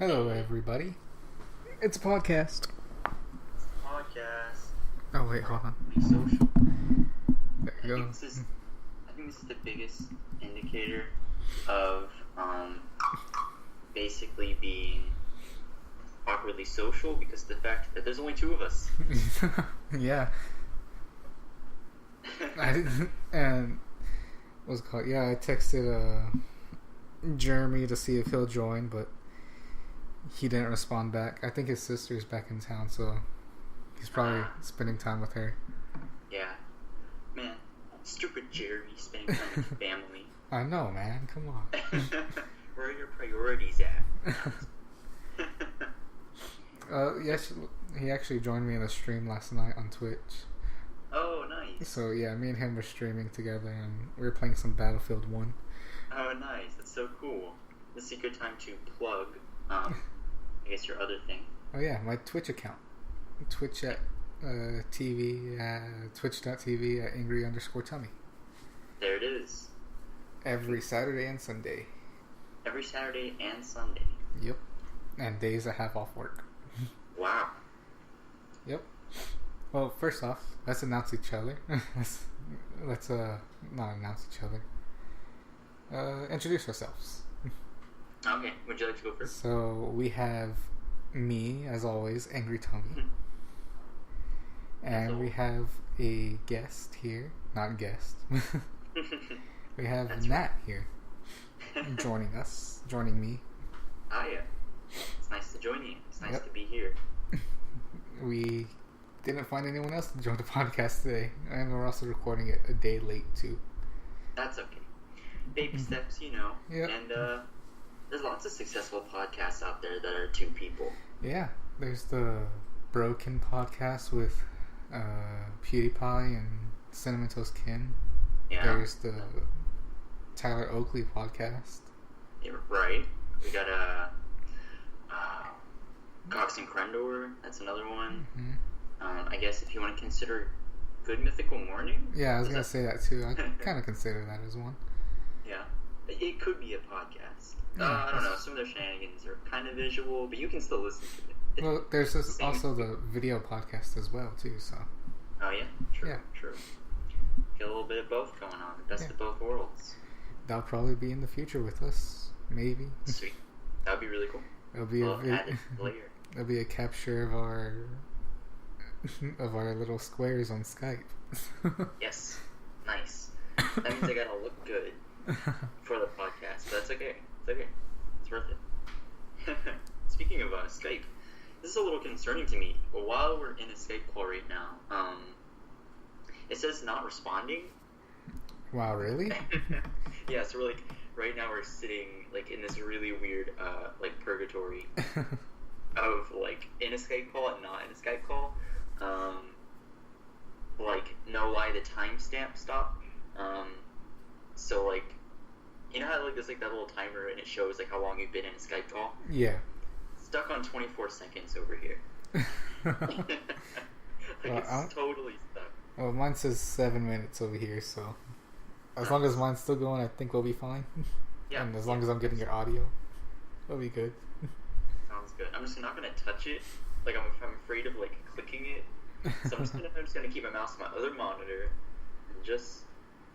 Hello, everybody. It's a podcast. Podcast. Oh wait, hold on. Be social. There you go. I think this is the biggest indicator of basically being awkwardly social because of the fact that there's only two of us. Yeah. And what's it called? Yeah, I texted Jeremy to see if he'll join, but he didn't respond back. I think his sister's back in town, so he's probably spending time with her. Yeah. Man, stupid Jeremy spending time with family. I know, man. Come on. Where are your priorities at? Yes, he actually joined me in a stream last night on Twitch. Oh, nice. So yeah, me and him were streaming together, and we were playing some Battlefield 1. Oh, nice. That's so cool. This is a good time to plug, I guess, your other thing. Oh yeah, my Twitch account. Twitch at TV, twitch.tv at angry_tummy. There it is. Every Saturday and Sunday. Every Saturday and Sunday. Yep. And days I have off work. Wow. Yep. Well, first off, let's announce each other. let's not announce each other. Introduce ourselves. Okay, would you like to go first? So we have me, as always, Angry Tommy. And we have a guest here. Not guest. We have That's Nat right. here. Joining me. Ah, yeah. It's nice to join you. It's nice Yep. to be here. We didn't find anyone else to join the podcast today. And we're also recording it a day late, too. That's okay. Baby steps, you know. Yep. And there's lots of successful podcasts out there that are two people. Yeah. There's the Broken podcast with PewDiePie and Cinnamon Toast Ken. Yeah. There's the Tyler Oakley podcast. Yeah, right. We got Cox and Crendor. That's another one. Mm-hmm. I guess if you want to consider Good Mythical Morning. Yeah, I was going to say that too. I kind of consider that as one. Yeah. It could be a podcast. Yeah, I don't know. Some of their shenanigans are kind of visual, but you can still listen to it. Well, there's also the video podcast as well too. So. Oh yeah, true, Yeah. True. Get a little bit of both going on. The best Yeah. of both worlds. That'll probably be in the future with us, maybe. Sweet. That would be really cool. It'll be Added layer. It'll be a capture of our little squares on Skype. Yes. Nice. That means I gotta look good for the podcast, but that's okay. It's okay. It's worth it. Speaking of Skype, this is a little concerning to me. While we're in a Skype call right now, it says not responding. Wow, really? Yeah, so we're like, right now we're sitting like in this really weird like purgatory of like in a Skype call and not in a Skype call. Like, no lie, the timestamp stopped. So like, you know how like there's like that little timer and it shows like how long you've been in a Skype call? Yeah. Stuck on 24 seconds over here. Like Well, it's totally stuck. Well, mine says 7 minutes over here, so as long as mine's still going, I think we'll be fine. Yeah. And as long as I'm getting your audio, we'll be good. Sounds good. I'm just not gonna touch it. Like I'm afraid of like clicking it. So I'm just gonna keep my mouse on my other monitor and just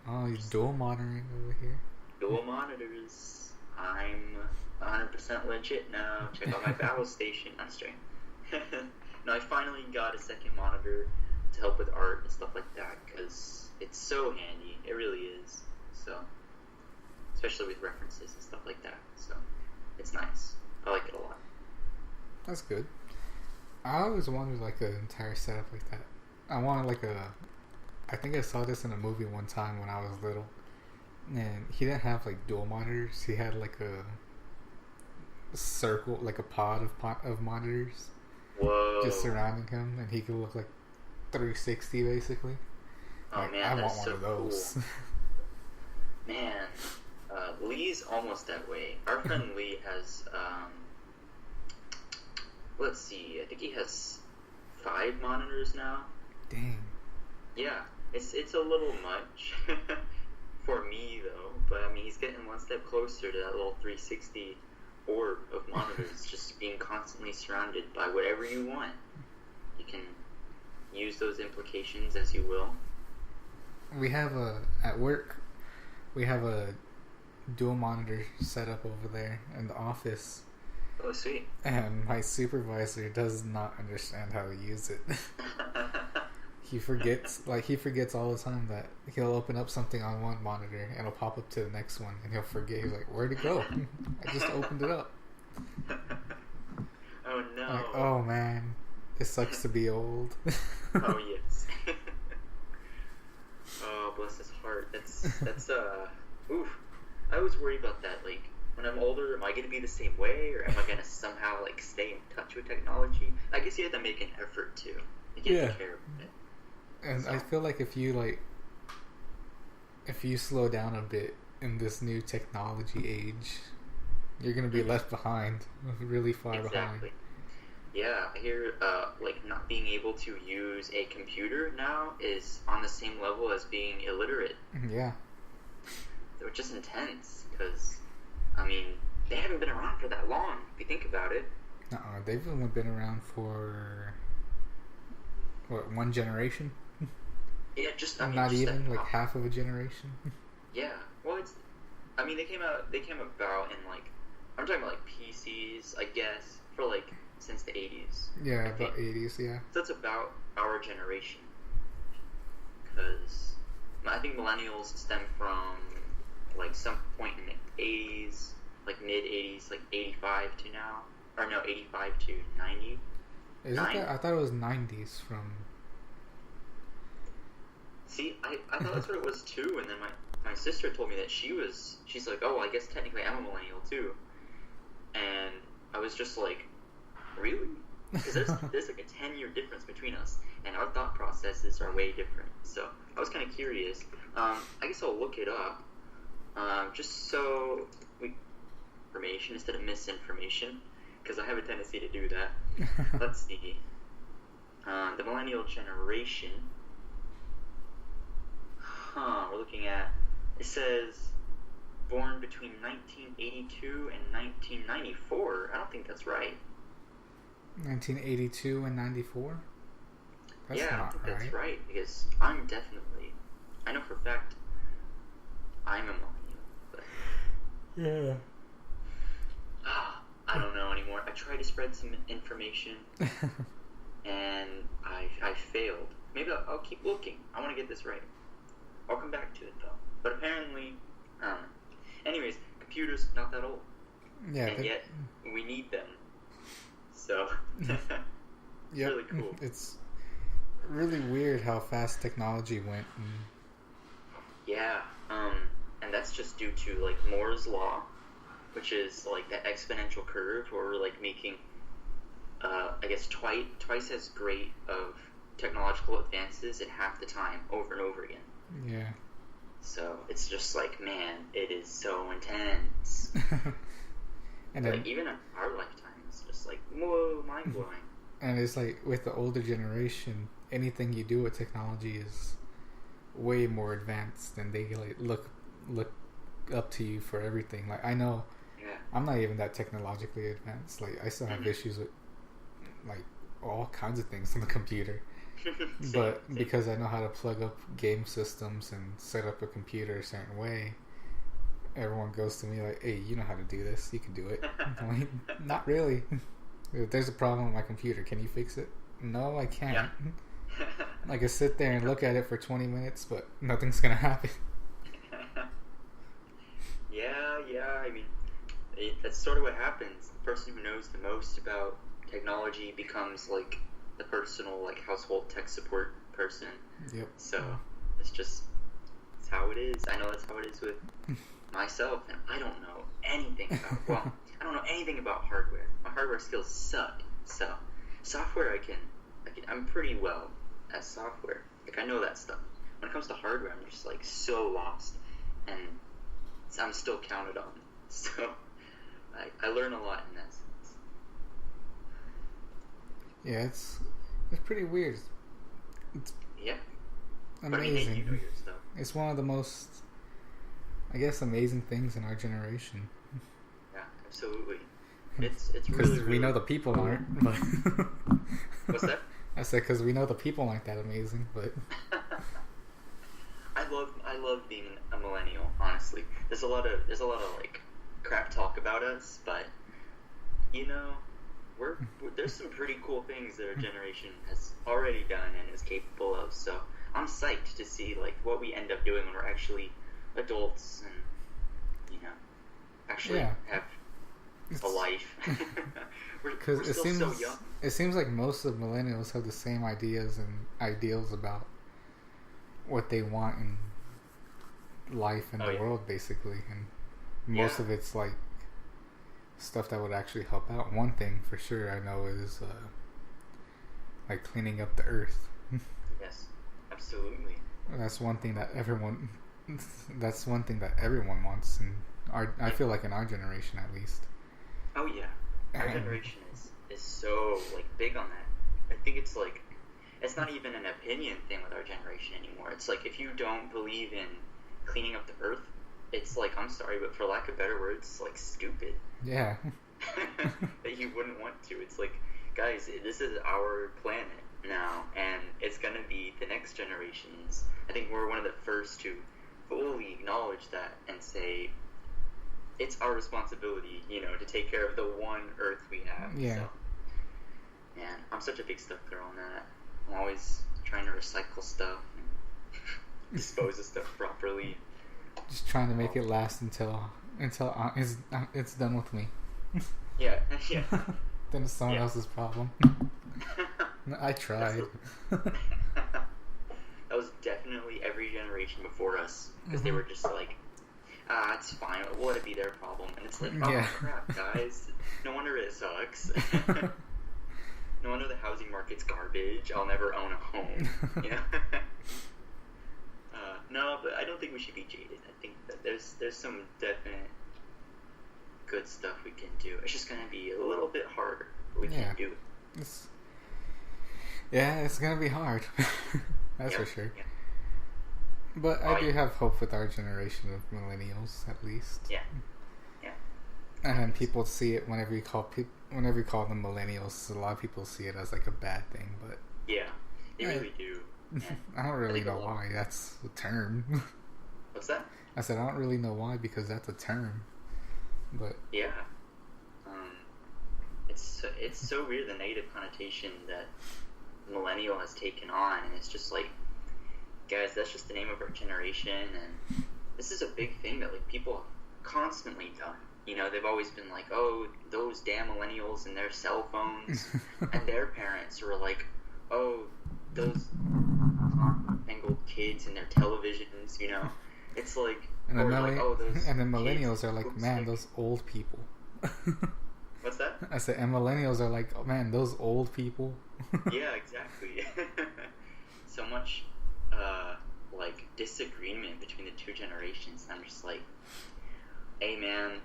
Oh, you're dual monitoring over here. dual monitors. I'm 100% legit now. Check out my battle station. I'm straight. No, I finally got a second monitor to help with art and stuff like that because it's so handy. It really is. So, especially with references and stuff like that. So, it's nice. I like it a lot. That's good. I always wanted like an entire setup like that. I wanted like I think I saw this in a movie one time when I was little. And he didn't have like dual monitors. He had like a circle, like a pod of monitors. Whoa. Just surrounding him, and he could look like 360 basically. Oh Like, man, I want that's one so of those. cool. Man, Lee's almost that way. Our friend Lee has, let's see, I think he has 5 monitors now. Dang. Yeah, it's a little much for me though, but I mean he's getting one step closer to that little 360 orb of monitors, just being constantly surrounded by whatever you want. You can use those implications as you will. We have at work, we have a dual monitor set up over there in the office. Oh, sweet. And my supervisor does not understand how to use it. He forgets all the time that he'll open up something on one monitor and it'll pop up to the next one, and he'll forget. He's like, "Where'd it go? I just opened it up." Oh no! Like, oh man, it sucks to be old. Oh yes. Oh, bless his heart. That's oof. I always worry about that. Like, when I'm older, am I gonna be the same way, or am I gonna somehow like stay in touch with technology? I guess you have to make an effort to. You have to care about it. And so. I feel like if you slow down a bit in this new technology age, you're gonna be left behind, really far behind. Yeah, I hear like not being able to use a computer now is on the same level as being illiterate. Yeah. Which is intense, because I mean they haven't been around for that long. If you think about it. They've only been around for what, one generation? Yeah, not even like half of a generation. Yeah, well, they came about in like, I'm talking about like PCs, I guess, for like since the 80s. Yeah, about 80s, yeah. So that's about our generation, because I think millennials stem from like some point in the 80s, like mid 80s, like 85 to now, or no, 85 to 90. Is it that? I thought it was 90s from. See, I thought that's what it was too, and then my sister told me that she's like, oh, well, I guess technically I'm a millennial too, and I was just like, really? Because there's like a 10-year difference between us, and our thought processes are way different. So I was kind of curious. I guess I'll look it up, just so information instead of misinformation, because I have a tendency to do that. Let's see. The millennial generation. We're looking at, it says born between 1982 and 1994. I don't think that's right. 1982 and 94? That's yeah, I don't think right. That's right, because I know for a fact I'm a millennial, but yeah. I don't know anymore. I tried to spread some information and I failed. Maybe I'll keep looking. I want to get this right. I'll come back to it though. But apparently, I don't know. Anyways, computers not that old. Yeah. And yet we need them. So it's really cool. It's really weird how fast technology went. Yeah. And that's just due to like Moore's law, which is like that exponential curve where we're like making I guess twice as great of technological advances in half the time over and over again. Yeah. So it's just like, man, it is so intense. And like, even in our lifetime, it's just like, whoa, mind blowing. And it's like with the older generation, anything you do with technology is way more advanced, and they like look up to you for everything. Like, I know, I'm not even that technologically advanced. Like, I still have issues with like all kinds of things on the computer. But because I know how to plug up game systems and set up a computer a certain way, everyone goes to me like, hey, you know how to do this, you can do it. I'm like, not really. If there's a problem with my computer, can you fix it? No, I can't. Yeah. I can sit there and look at it for 20 minutes, but nothing's gonna happen. Yeah, I mean, that's sort of what happens. The person who knows the most about technology becomes like the personal, like, household tech support person. Yep. So it's how it is. I know that's how it is with myself, and I don't know anything about. I don't know anything about hardware. My hardware skills suck. So software, I'm pretty well at software. Like, I know that stuff. When it comes to hardware, I'm just like so lost, and I'm still counted on. So I learn a lot in that sense. Yeah, it's pretty weird. It's amazing. I mean, you know your stuff. It's one of the most, I guess, amazing things in our generation. Yeah, absolutely. It's Because really, really. we know the people aren't. But What's that? I said because we know the people aren't that amazing, but I love being a millennial. Honestly, there's a lot of like crap talk about us, but you know, there's some pretty cool things that our generation has already done and is capable of. So I'm psyched to see like what we end up doing when we're actually adults and actually have a life. because we're still so young. it seems like most of millennials have the same ideas and ideals about what they want in life and the world, basically, and most of it's like stuff that would actually help out. One thing for sure I know is like cleaning up the earth. Yes, absolutely. That's one thing that everyone wants, and I feel like in our generation at least. Oh yeah, our generation is so like big on that. I think it's like it's not even an opinion thing with our generation anymore. It's like if you don't believe in cleaning up the earth, it's like, I'm sorry, but for lack of better words, it's like stupid. Yeah. That you wouldn't want to. It's like, guys, this is our planet now, and it's gonna be the next generations. I think we're one of the first to fully acknowledge that and say it's our responsibility, to take care of the one earth we have. Yeah. So, man, I'm such a big stuff girl on that. I'm always trying to recycle stuff and dispose of stuff properly. Just trying to make it last until it's done with me. Yeah. Then it's someone else's problem. I tried. That was definitely every generation before us, because they were just like, it's fine, we'll let it be their problem. And it's like, crap, guys, no wonder it sucks. No wonder the housing market's garbage. I'll never own a home. No, but I don't think we should be jaded. I think that there's some definite good stuff we can do. It's just gonna be a little bit harder, but we can do it. It's gonna be hard. That's for sure. Yeah. But I do have hope with our generation of millennials, at least. Yeah. And then people see it whenever you call them millennials. A lot of people see it as like a bad thing, but yeah, they really do. I don't really know why. That's the term. What's that? I said I don't really know why, because that's a term. But yeah, it's so weird, the negative connotation that millennial has taken on, and it's just like, guys, that's just the name of our generation, and this is a big thing that like people have constantly done. They've always been like, oh, those damn millennials and their cell phones, and their parents were like, oh, those tangled kids and their televisions. It's like, and then, and then millennials are like, man, those old people. What's that? I said, and millennials are like, oh man, those old people. Yeah, exactly. So much like disagreement between the two generations. I'm just like, hey man,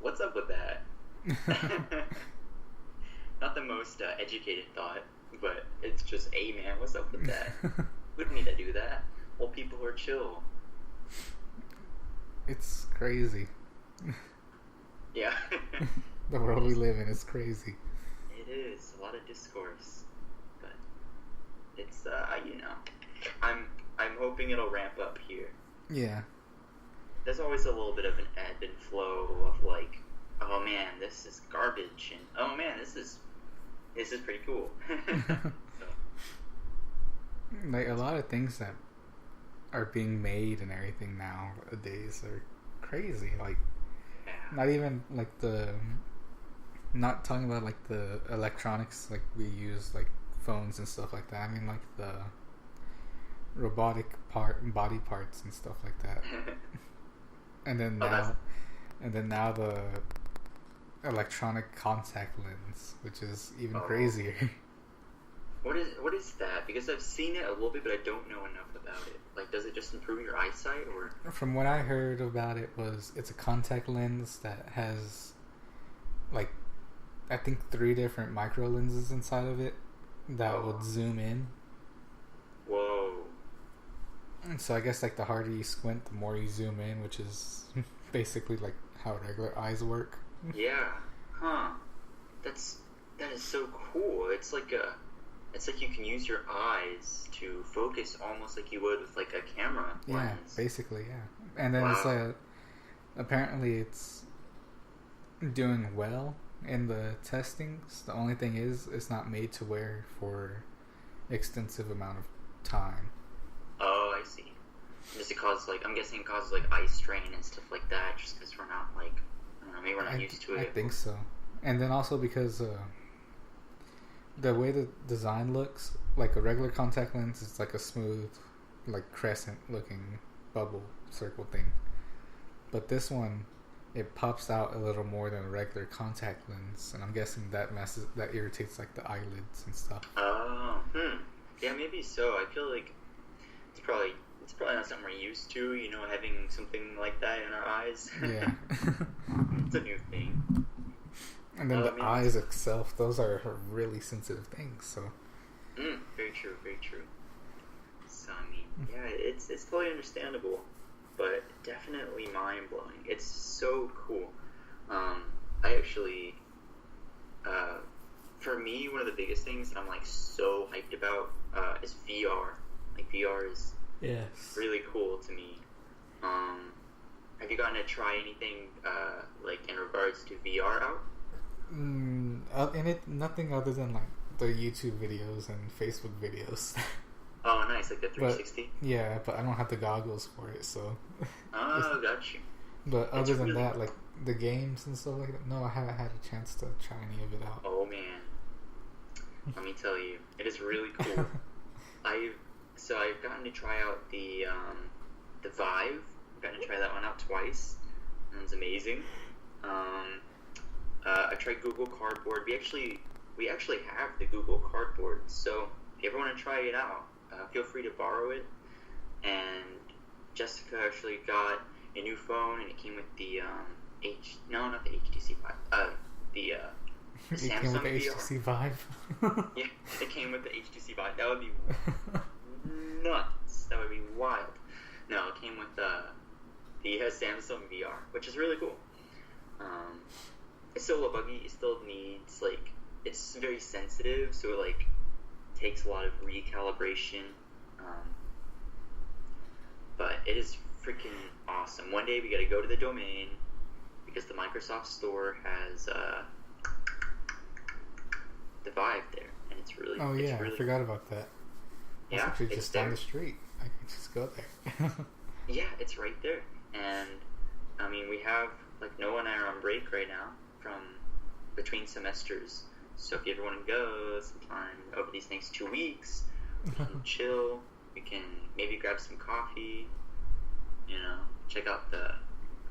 what's up with that? Not the most educated thought, but it's just, hey man, what's up with that? We don't need to do that. Old people are chill. It's crazy. Yeah. The world we live in is crazy. It is a lot of discourse, but it's I'm hoping it'll ramp up here. Yeah. There's always a little bit of an ebb and flow of like, oh man, this is garbage, and oh man, this is pretty cool. So. Like a lot of things that are being made and everything nowadays are crazy. Like, not even like not talking about like the electronics like we use, like phones and stuff like that. I mean like the robotic body parts and stuff like that. And then now the electronic contact lens, which is even crazier. What is that? Because I've seen it a little bit, but I don't know enough about it. Like, does it just improve your eyesight, or? From what I heard about it, it's a contact lens that has, like, I think 3 different micro lenses inside of it that would zoom in. Whoa. And so I guess like the harder you squint, the more you zoom in, which is basically like how regular eyes work. Yeah. Huh. That is so cool. It's like you can use your eyes to focus almost like you would with like a camera lens. Yeah, basically, yeah. And then it's like, apparently it's doing well in the testings. The only thing is, it's not made to wear for extensive amount of time. Oh, I see. Does it cause I'm guessing it causes like eye strain and stuff like that, just because we're not I don't know, maybe we're not used to it. I think so. And then also because the way the design looks, like a regular contact lens is like a smooth, like crescent looking bubble circle thing. But this one, it pops out a little more than a regular contact lens, and I'm guessing that irritates like the eyelids and stuff. Oh, yeah, maybe so. I feel like it's probably not something we're used to, having something like that in our eyes. Yeah. It's a new thing. And then the eyes itself, those are really sensitive things, so. Very true, very true. So, I mean, yeah, it's totally understandable, but definitely mind-blowing. It's so cool. I actually, for me, one of the biggest things that I'm, so hyped about is VR. VR is really cool to me. Have you gotten to try anything, in regards to VR out? Nothing other than the YouTube videos and Facebook videos. Oh, nice, like the 360. But I don't have the goggles for it, so. Oh, got you. But other than that, the games and stuff like that, no, I haven't had a chance to try any of it out. Oh man, let me tell you, it is really cool. I've gotten to try out the Vive. I've gotten to try that one out twice. It was amazing. I tried Google Cardboard. We actually have the Google Cardboard, so if you ever want to try it out, feel free to borrow it. And Jessica actually got a new phone, and it came with the not the HTC Vive, the Samsung came with the VR. HTC Vive. Yeah, it came with the HTC Vive. That would be nuts. That would be wild. No, it came with the Samsung VR, which is really cool. It's still a buggy. It still needs it's very sensitive, so it takes a lot of recalibration. But it is freaking awesome. One day we gotta go to the domain because the Microsoft Store has the Vive there, and it's really. Oh yeah, really I forgot about that. It's actually just down the street. I can just go there. Yeah, it's right there, and I mean we have Noah and I are on break right now from between semesters. So if you ever want to go sometime over these next 2 weeks, we can chill. We can maybe grab some coffee. Check out the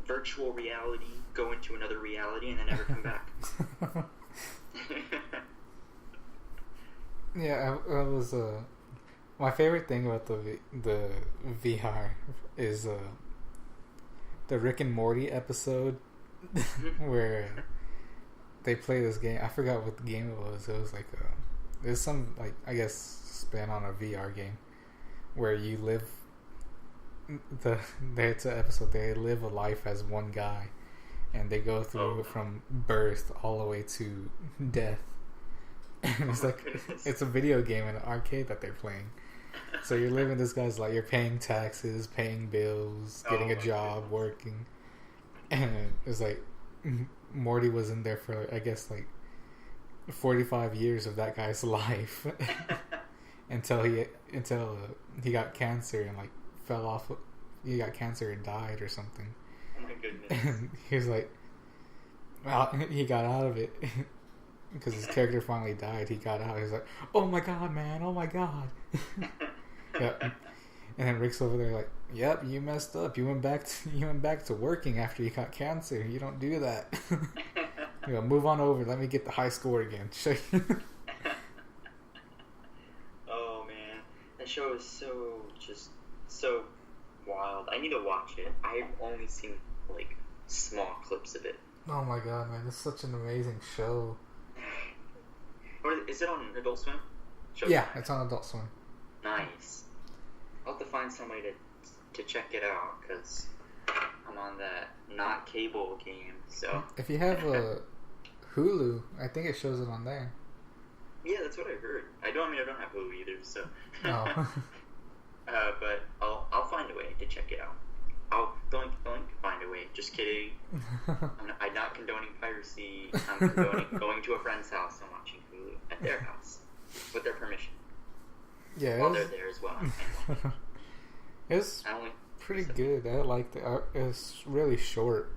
virtual reality, go into another reality, and then never come back. Yeah, I was my favorite thing about the VR is the Rick and Morty episode where they play this game. I forgot what the game it was. It was there's some I guess spin on a VR game where you live it's an episode. They live a life as one guy, and they go through from birth all the way to death. And it's it's a video game in an arcade that they're playing. So you're living this guy's life. You're paying taxes, paying bills, getting a job, working, and it's Morty was in there for I guess 45 years of that guy's life until he got cancer and fell off. He got cancer and died or something. Oh my goodness! And he was he got out of it because his character finally died. He got out. He was "Oh my god, man! Oh my god!" Yep. And then Rick's over there "Yep, you messed up. You went back to working after you got cancer. You don't do that." Move on over. Let me get the high score again. Oh man, that show is so wild. I need to watch it. I've only seen small clips of it. Oh my god, man! It's such an amazing show. Or is it on Adult Swim? Yeah, it's on Adult Swim. Nice. I'll have to find somebody to check it out because I'm on that not cable game. So if you have Hulu. I think it shows it on there. Yeah, that's what I heard. I don't have Hulu either, so. Oh. But I'll find a way to check it out. Don't find a way. Just kidding. I'm not condoning piracy. I'm condoning going to a friend's house and watching Hulu at their house with their permission. Yeah, while they're there as well. It was pretty good. I liked it. It was really short.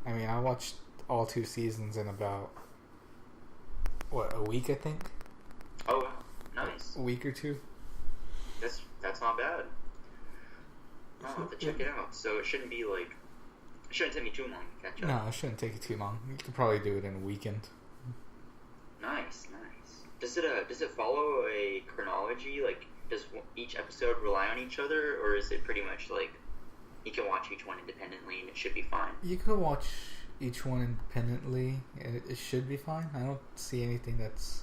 I mean, I watched all 2 seasons in about a week, I think. Oh wow, nice. A week or 2. That's not bad. I'll have to check it out. So it shouldn't take me too long to catch up. No, it shouldn't take you too long. You could probably do it in a weekend. Nice. Does it follow a chronology? Like, does each episode rely on each other, or is it pretty much like you can watch each one independently and it should be fine? You can watch each one independently and it should be fine. I don't see anything that's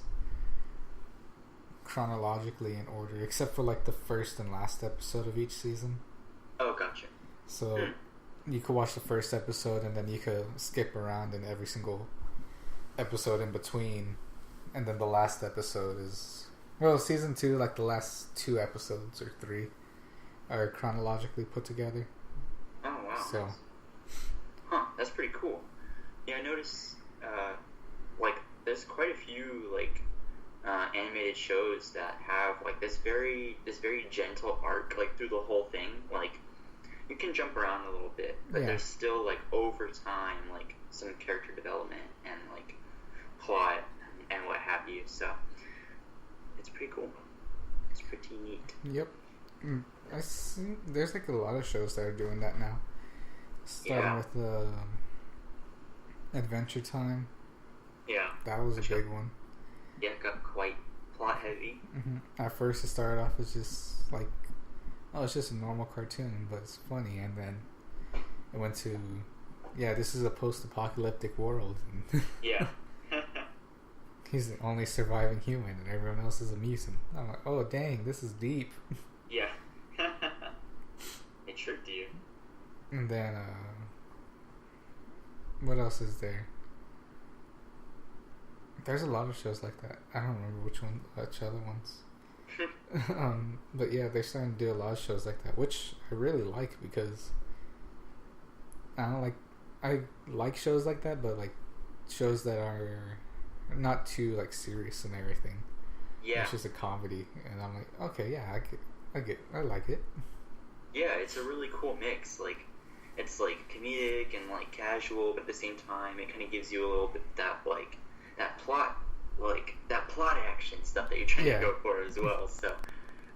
chronologically in order, except for like the first and last episode of each season. Oh, gotcha. So you could watch the first episode and then you could skip around in every single episode in between, and then the last episode is season 2, like the last 2 episodes or 3 are chronologically put together. Oh wow. So that's pretty cool. Yeah, I noticed like there's quite a few like animated shows that have like this very gentle arc like through the whole thing. Like you can jump around a little bit, but there's still like over time like some character development and like plot and what have you. So it's pretty cool. It's pretty neat. Yep. I see. There's like a lot of shows that are doing that now. Starting with Adventure Time. Yeah. That was a big one. Yeah, it got quite plot heavy. Mm-hmm. At first, it started off as just like, it's just a normal cartoon, but it's funny, and then it went to, this is a post-apocalyptic world. Yeah. He's the only surviving human, and everyone else is a mutant. I'm like, oh dang, this is deep. Yeah. It tricked you. And then, what else is there? There's a lot of shows like that. I don't remember which other ones. But yeah, they're starting to do a lot of shows like that, which I really like because I like shows like that, but like shows that are not too like serious and everything. Yeah, it's just a comedy, and I'm like, okay, yeah, I like it. Yeah, it's a really cool mix. Like, it's like comedic and like casual, but at the same time, it kind of gives you a little bit that plot action stuff that you're trying to go for as well. So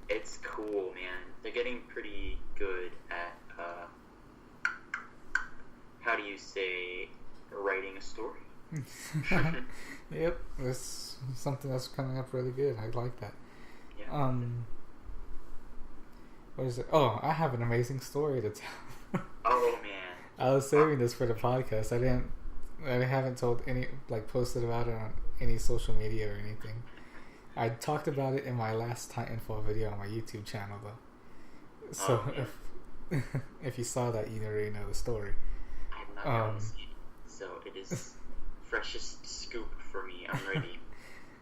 it's cool, man. They're getting pretty good at how do you say writing a story. Yep, that's something that's coming up really good. I like that. Yeah. What is it? Oh, I have an amazing story to tell. Oh man. I was saving this for the podcast. I haven't told posted about it on any social media or anything. I talked about it in my last Titanfall video on my YouTube channel though. So if you saw that, you already know the story. I have not gotten to see it, so it is freshest scoop for me. I'm ready.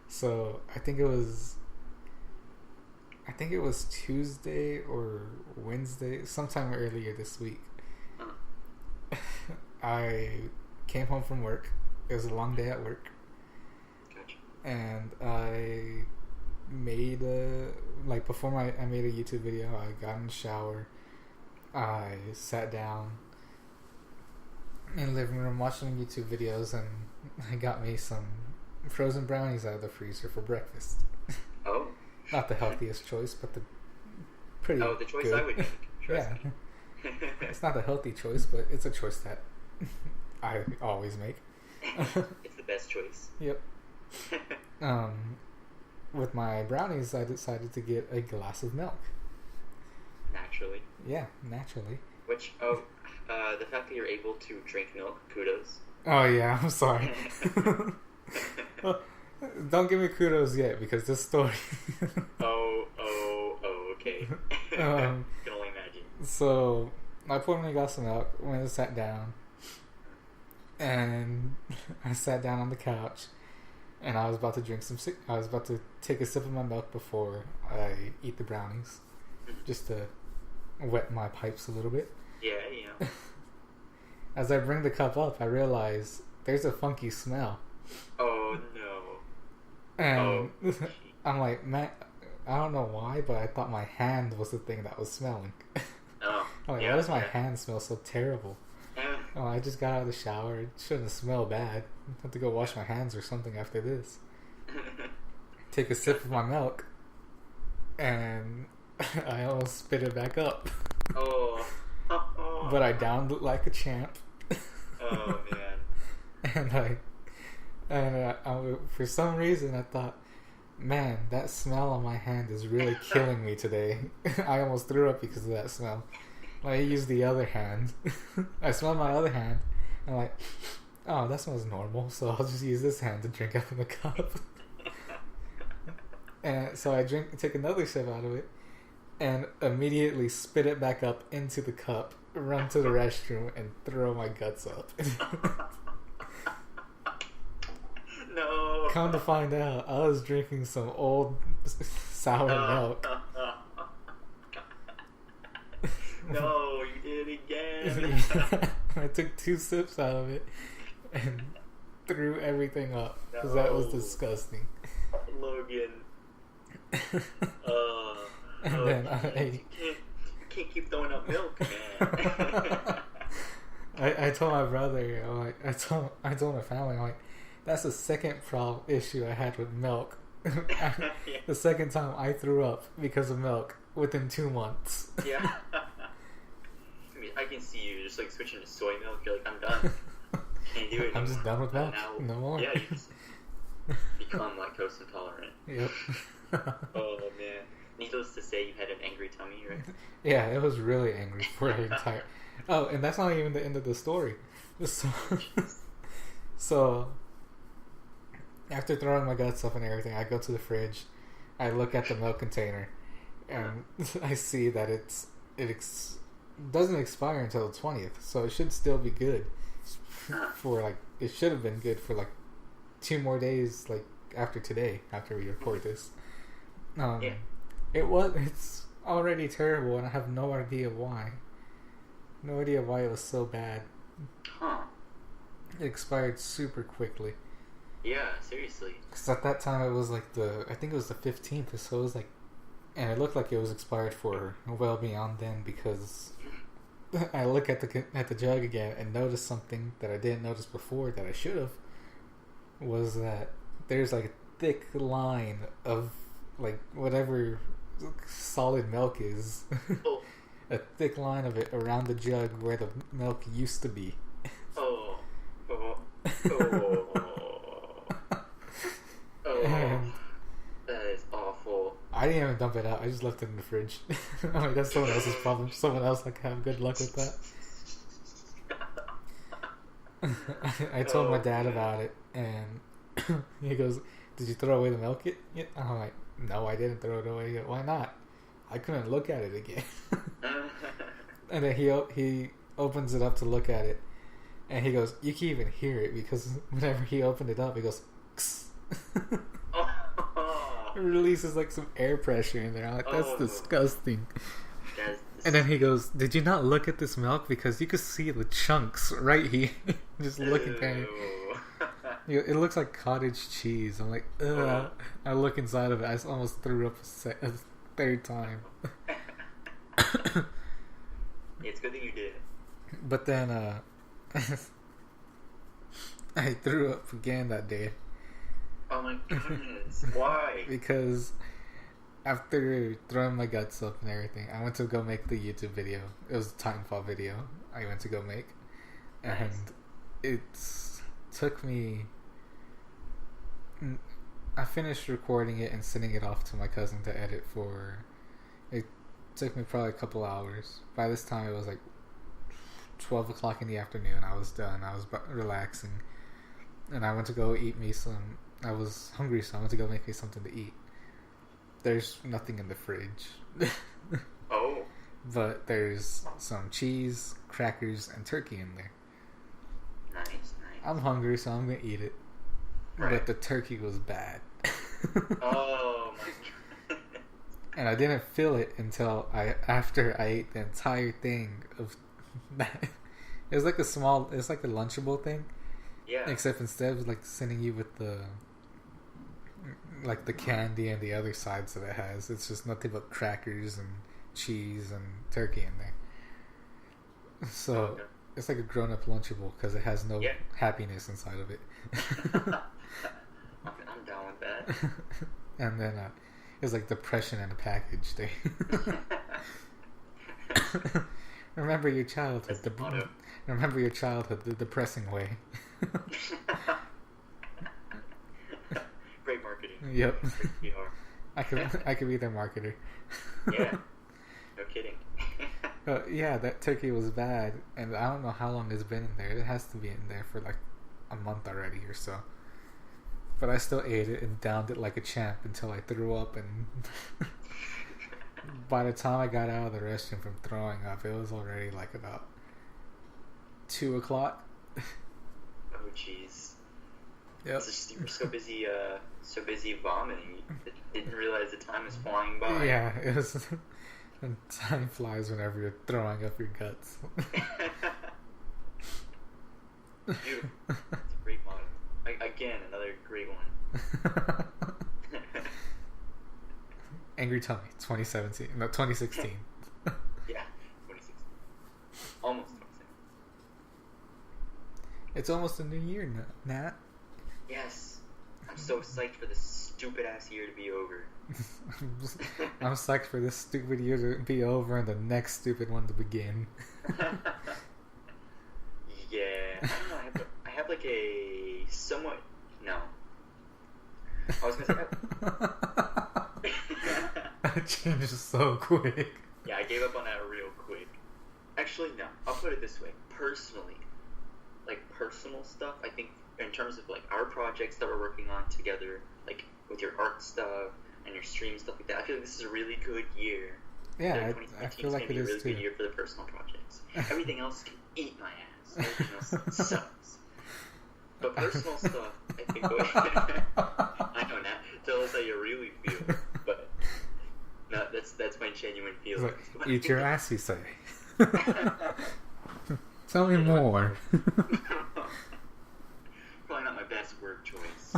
So I think it was Tuesday or Wednesday, sometime earlier this week. I came home from work. It was a long day at work. Gotcha. And I made before I made a YouTube video, I got in the shower. I sat down in the living room watching YouTube videos, and I got me some frozen brownies out of the freezer for breakfast. Oh. Not the healthiest choice, but the pretty the choice good. I would make. Trust me. It's not the healthy choice, but it's a choice that I always make. It's the best choice. Yep. With my brownies, I decided to get a glass of milk. Naturally. Yeah, naturally. Which, the fact that you're able to drink milk, kudos. Oh yeah, I'm sorry. Don't give me kudos yet, because this story... okay. Can only imagine. So, I poured my glass of milk, went and sat down. And I sat down on the couch, and I was about to I was about to take a sip of my milk before I eat the brownies, just to wet my pipes a little bit. Yeah. As I bring the cup up, I realize there's a funky smell. Oh no. And I'm like, man, I don't know why, but I thought my hand was the thing that was smelling. Oh. I'm like, why does my hand smell so terrible? Oh, I just got out of the shower. It shouldn't smell bad. I have to go wash my hands or something after this. Take a sip of my milk, and I almost spit it back up. Oh. But I downed it like a champ. Oh man. And for some reason I thought, man, that smell on my hand is really killing me today. I almost threw up because of that smell. I used the other hand. I smelled my other hand. I'm like, oh, that smells normal, so I'll just use this hand to drink out of the cup. And so I take another sip out of it, and immediately spit it back up into the cup, run to the restroom, and throw my guts up. No. Come to find out, I was drinking some old sour milk. No, you did it again. I took 2 sips out of it and threw everything up because that was disgusting. Logan. And then you can't keep throwing up milk, man. I told my brother, I told my family, I'm like, that's the second issue I had with milk. The second time I threw up because of milk within 2 months. Yeah. I mean, I can see you just like switching to soy milk. You're like, I'm done. Can't do it anymore. I'm just done with milk. No more. Yeah, you just become lactose intolerant. Yep. Oh man. Needless to say, you had an angry tummy, right? Yeah, it was really angry for an entire. Oh, and that's not even the end of the story. So after throwing my guts up and everything, I go to the fridge. I look at the milk container, and I see that it doesn't expire until the 20th, so it should still be good for it should have been good for 2 more days, after today, after we record this. Yeah. It's already terrible, and I have no idea why. No idea why it was so bad. Huh. It expired super quickly. Yeah, seriously. Because at that time it was I think it was the 15th, so it was and it looked like it was expired for well beyond then, because I look at the jug again and notice something that I didn't notice before that I should have, was that there's a thick line of whatever solid milk is. Oh. A thick line of it around the jug where the milk used to be. Oh. And that is awful. I didn't even dump it out. I just left it in the fridge. That's someone else's problem. Someone else have good luck with that. I told my dad about it, and he goes, "Did you throw away the milk yet?" I'm like, "No, I didn't throw it away yet. Why not? I couldn't look at it again." And then he opens it up to look at it, and he goes, "You can even hear it, because whenever he opened it up, he goes, it releases some air pressure in there." I'm like, that's disgusting. And then he goes, "Did you not look at this milk? Because you could see the chunks right here." Just looking at it. It looks like cottage cheese. I'm like, ugh. I look inside of it. I almost threw up a 3rd time. It's good that you did. But then I threw up again that day. Oh my goodness. Why? Because after throwing my guts up and everything, I went to go make the YouTube video. It was a Titanfall video I went to go make. Nice. And it took me... I finished recording it and sending it off to my cousin to edit for... It took me probably a couple hours. By this time it was 12 o'clock in the afternoon. I was done. I was relaxing. And I went to go eat me some... I was hungry, so I went to go make me something to eat. There's nothing in the fridge. Oh. But there's some cheese, crackers, and turkey in there. Nice. I'm hungry, so I'm gonna eat it. Right. But the turkey was bad. Oh my god. And I didn't feel it until after I ate the entire thing of that. It was like it's like a Lunchable thing. Yeah. Except instead of like sending you with the candy and the other sides that it has, it's just nothing but crackers and cheese and turkey in there. So Okay. it's like a grown-up Lunchable because it has no Yeah. happiness inside of it. I'm down with that. And then it's like depression in a package thing. Remember your childhood. Remember your childhood the depressing way. Great marketing. Yep. Great PR. I could be their marketer. Yeah. No kidding. Yeah, that turkey was bad, and I don't know how long it's been in there. It has to be in there for like a month already or so. But I still ate it and downed it like a champ until I threw up, and by the time I got out of the restroom from throwing up, it was already like about 2 o'clock. Oh jeez. Yep. You were so busy vomiting. You didn't realize the time was flying by. Yeah, it was. And time flies whenever you're throwing up your guts. Beautiful. It's a great motto. Again, another great one. Angry Tummy, 2017. No, 2016. Yeah, 2016. Almost 2016. It's almost a new year, Nat. Yes. I'm so psyched for this stupid ass year to be over. I'm psyched for this stupid year to be over and the next stupid one to begin. Yeah. I don't know. I have like a somewhat. No. I was gonna say. That changed so quick. Yeah, I gave up on that real quick. Actually, no. I'll put it this way. Personally, like personal stuff, I think in terms of like our projects that we're working on together, like with your art stuff and your stream stuff like that, I feel like this is a really good year. Yeah, I feel like it is a really too. good year for the personal projects. Everything else can eat my ass. Everything else sucks. But personal stuff, I think. I know, Nat. Tell us how you really feel. But no, that's my genuine feeling. Like, eat your ass, you say. Tell me more. Probably not my best word choice.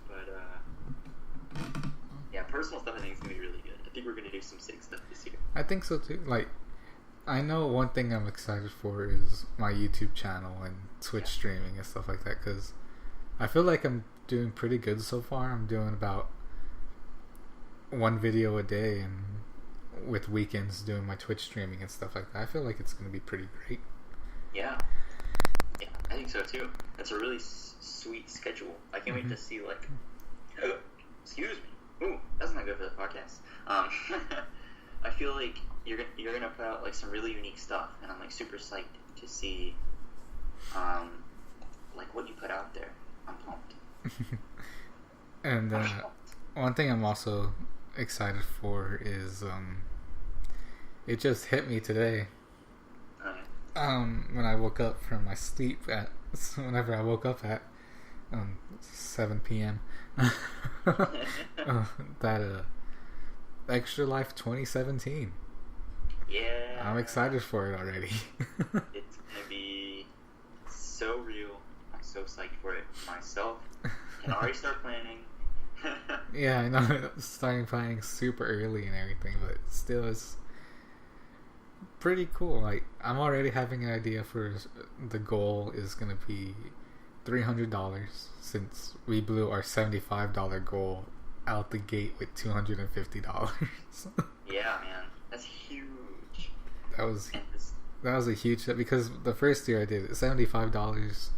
But yeah, personal stuff I think is gonna be really good. I think we're gonna do some sick stuff this year. I think so too. Like, I know one thing I'm excited for is my YouTube channel and Twitch streaming and stuff like that, because I feel like I'm doing pretty good so far. I'm doing about one video a day, and with weekends doing my Twitch streaming and stuff like that. I feel like it's going to be pretty great. Yeah, I think so too. That's a really sweet schedule. I can't wait to see like. Excuse me. Ooh, that's not good for the podcast. I feel like you're gonna put out like some really unique stuff, and I'm like super psyched to see, like what you put out there. I'm pumped. And one thing I'm also excited for is it just hit me today. When I woke up from my sleep whenever I woke up at 7 p.m. That Extra Life 2017. Yeah. I'm excited for it already. It's gonna be so real. I'm so psyched for it myself. Can already start planning. Yeah, I know. Starting planning super early and everything, but still it's pretty cool. Like, I'm already having an idea for the goal is gonna be $300 since we blew our $75 goal out the gate with $250. Yeah, man, that's huge. That was a huge step, because the first year I did it, $75.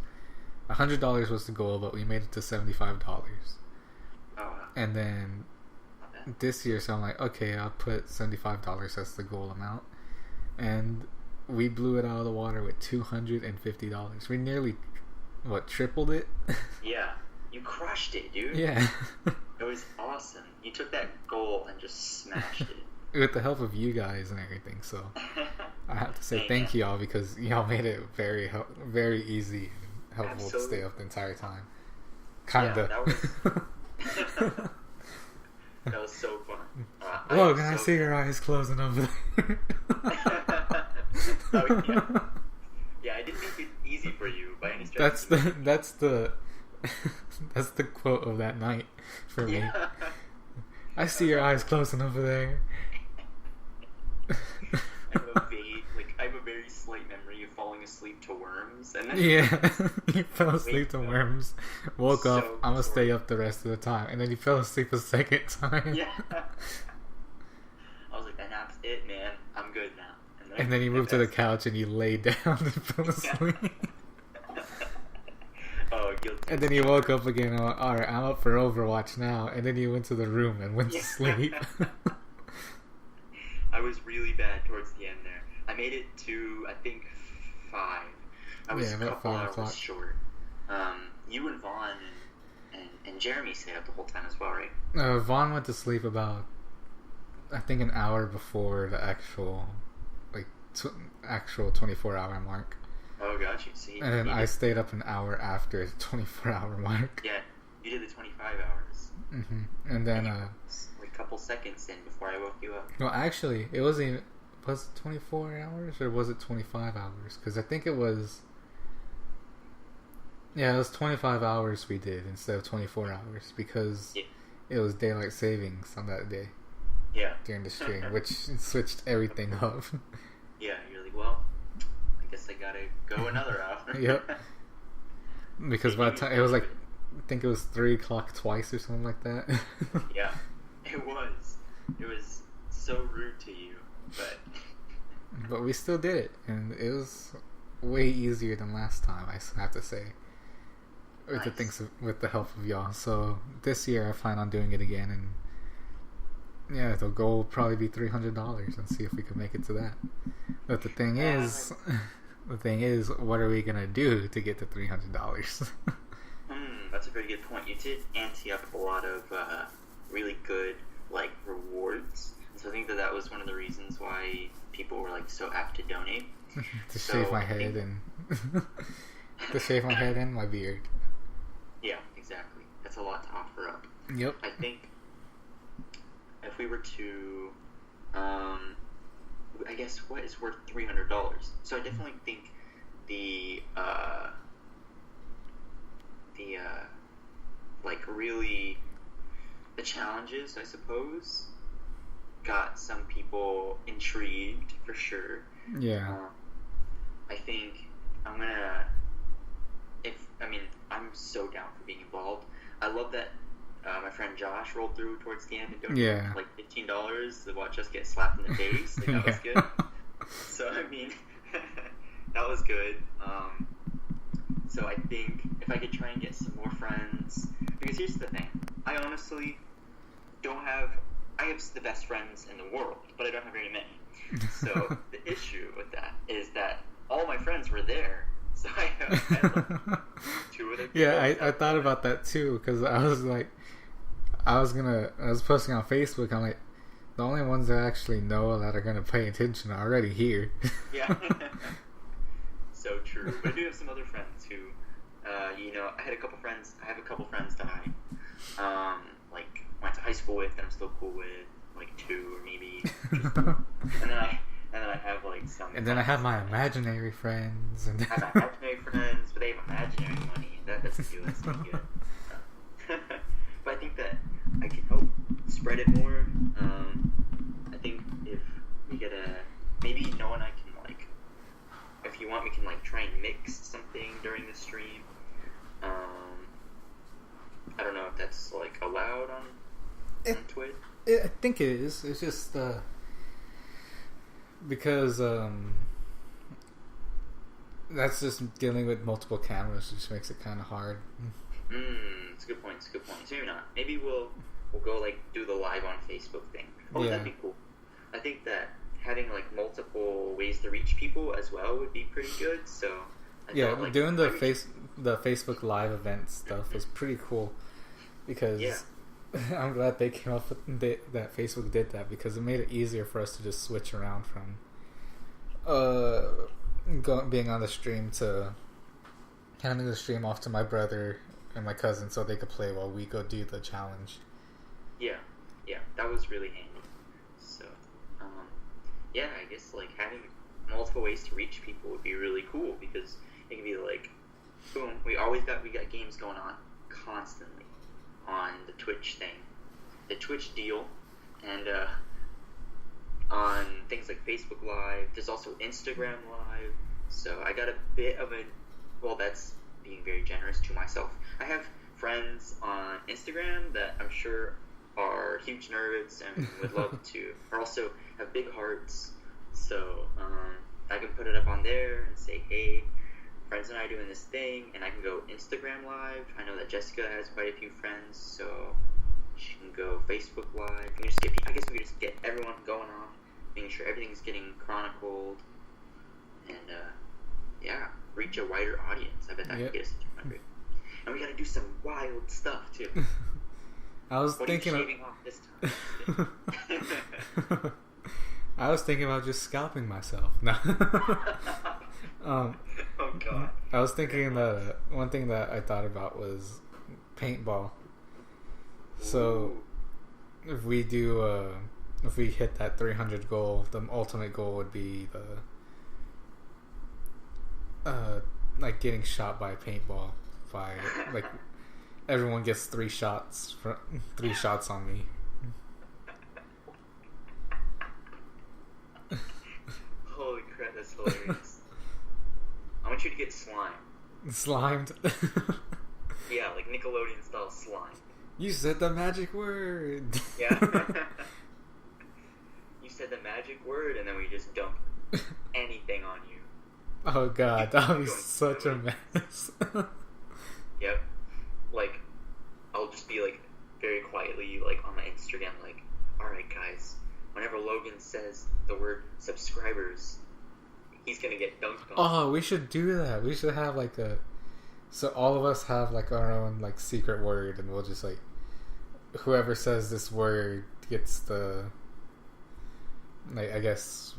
$100 was the goal, but we made it to $75. Oh, and then this year, so I'm like, okay, I'll put $75 as the goal amount, and we blew it out of the water with $250. We nearly tripled it. Yeah, you crushed it, dude. Yeah. It was awesome. You took that goal and just smashed it. With the help of you guys and everything, so I have to say thank y'all because y'all made it very easy and helpful to stay up the entire time. Kinda. Yeah, that was so fun. Logan, I see your eyes closing over there. Oh, yeah, I didn't make it easy for you by any stretch. That's the quote of that night for me. Yeah. I see your eyes closing over there. I have a very slight memory of falling asleep to worms, and then you fell asleep to worms. Woke up. I'm gonna stay up the rest of the time, and then you fell asleep a second time. Yeah. I was like, that nap's it, man. I'm good now. And then you moved to the couch and you laid down and fell asleep. Oh, guilty. And then you woke up again. Alright, I'm up for Overwatch now. And then you went to the room and went to sleep. I was really bad towards the end there. I made it to, I think, 5. I was a couple hours short. You and Vaughn and Jeremy stayed up the whole time as well, right? Vaughn went to sleep about, I think, an hour before the actual 24-hour mark. Oh, gotcha. See, and then I stayed up an hour after the 24-hour mark. Yeah, you did the 25 hours. Mm-hmm. And then a couple seconds in before I woke you up. Well, actually, it wasn't even... Was it 24 hours or was it 25 hours? Because I think it was... Yeah, it was 25 hours we did instead of 24 hours because it was daylight savings on that day. Yeah. During the stream, which switched everything up. Yeah, you're like, well, I guess I gotta go another hour. Yep. Because by the time... It was like... I think it was 3 o'clock twice or something like that. Yeah, it was. It was so rude to you, but we still did it, and it was way easier than last time, I have to say. Nice. With the help of y'all. So this year I plan on doing it again, and yeah, the goal will probably be $300 and see if we can make it to that. But the thing is, what are we gonna do to get to $300? That's a very good point. You did ante up a lot of really good rewards, so I think that was one of the reasons why people were so apt to donate. To shave my head and my beard. Yeah, exactly. That's a lot to offer up. Yep. I think if we were to, I guess what is worth $300. So I definitely think the really the challenges, I suppose, got some people intrigued for sure. Yeah. I think I'm so down for being involved. I love that my friend Josh rolled through towards the end and donated $15 to watch us get slapped in the face. That was good. So that was good. So I think if I could try and get some more friends, because here's the thing, I honestly I have the best friends in the world, but I don't have very many. So the issue with that is that all my friends were there, so I had 2 of them. Yeah, I thought about that too, because I was posting on Facebook, I'm like, the only ones that I actually know that are gonna pay attention are already here. Yeah. So true. But I do have some other friends who, I have a couple friends that I, went to high school with that I'm still cool with, 2 or maybe just 2. and then I have some. And then I have my imaginary friends. And I have my imaginary friends, but they have imaginary money. That doesn't do us any good. But I think that I can help spread it more. I think if we get maybe Noah and I can if you want, we can try and mix something during the stream. I don't know if that's allowed on Twitch. I think it is. It's just because that's just dealing with multiple cameras, which makes it kind of hard. It's a good point. So maybe not. Maybe we'll go do the live on Facebook thing. Oh, yeah. That'd be cool. I think that having multiple ways to reach people as well would be pretty good. So doing the Facebook Live event stuff is pretty cool because I'm glad they came up with that Facebook did that, because it made it easier for us to just switch around from being on the stream to handing the stream off to my brother and my cousin so they could play while we go do the challenge. Yeah, that was really handy. So, yeah, I guess like having multiple ways to reach people would be really cool because it can be like, boom, we got games going on constantly on the Twitch thing, the Twitch deal, and on things like Facebook Live. There's also Instagram Live. So I got a bit of a, well, that's being very generous to myself. I have friends on Instagram that I'm sure are huge nerds and would love to, or also have big hearts. So I can put it up on there and say, hey, friends and I are doing this thing, and I can go Instagram Live. I know that Jessica has quite a few friends, so she can go Facebook Live. We can just I guess we could just get everyone going on, making sure everything's getting chronicled, and yeah, reach a wider audience. I bet that could get us to 200. And we gotta do some wild stuff too. I was thinking shaving off this time. I was thinking about just scalping myself. No. Oh god. I was thinking that one thing that I thought about was paintball. So if we hit that 300 goal, the ultimate goal would be the like getting shot by a paintball by like everyone gets 3 shots on me. Holy crap, that's hilarious. I want you to get Slimed? Yeah, like Nickelodeon style slime. You said the magic word. Yeah. You said the magic word and then we just dump anything on you. Oh god, that was such a mess. Yep. Like, I'll just be like, very quietly, like, on my Instagram, like, alright guys, whenever Logan says the word subscribers, he's gonna get dunked on. Oh, we should do that. We should have like so all of us have like our own like secret word, and we'll just like, whoever says this word gets the, like, I guess,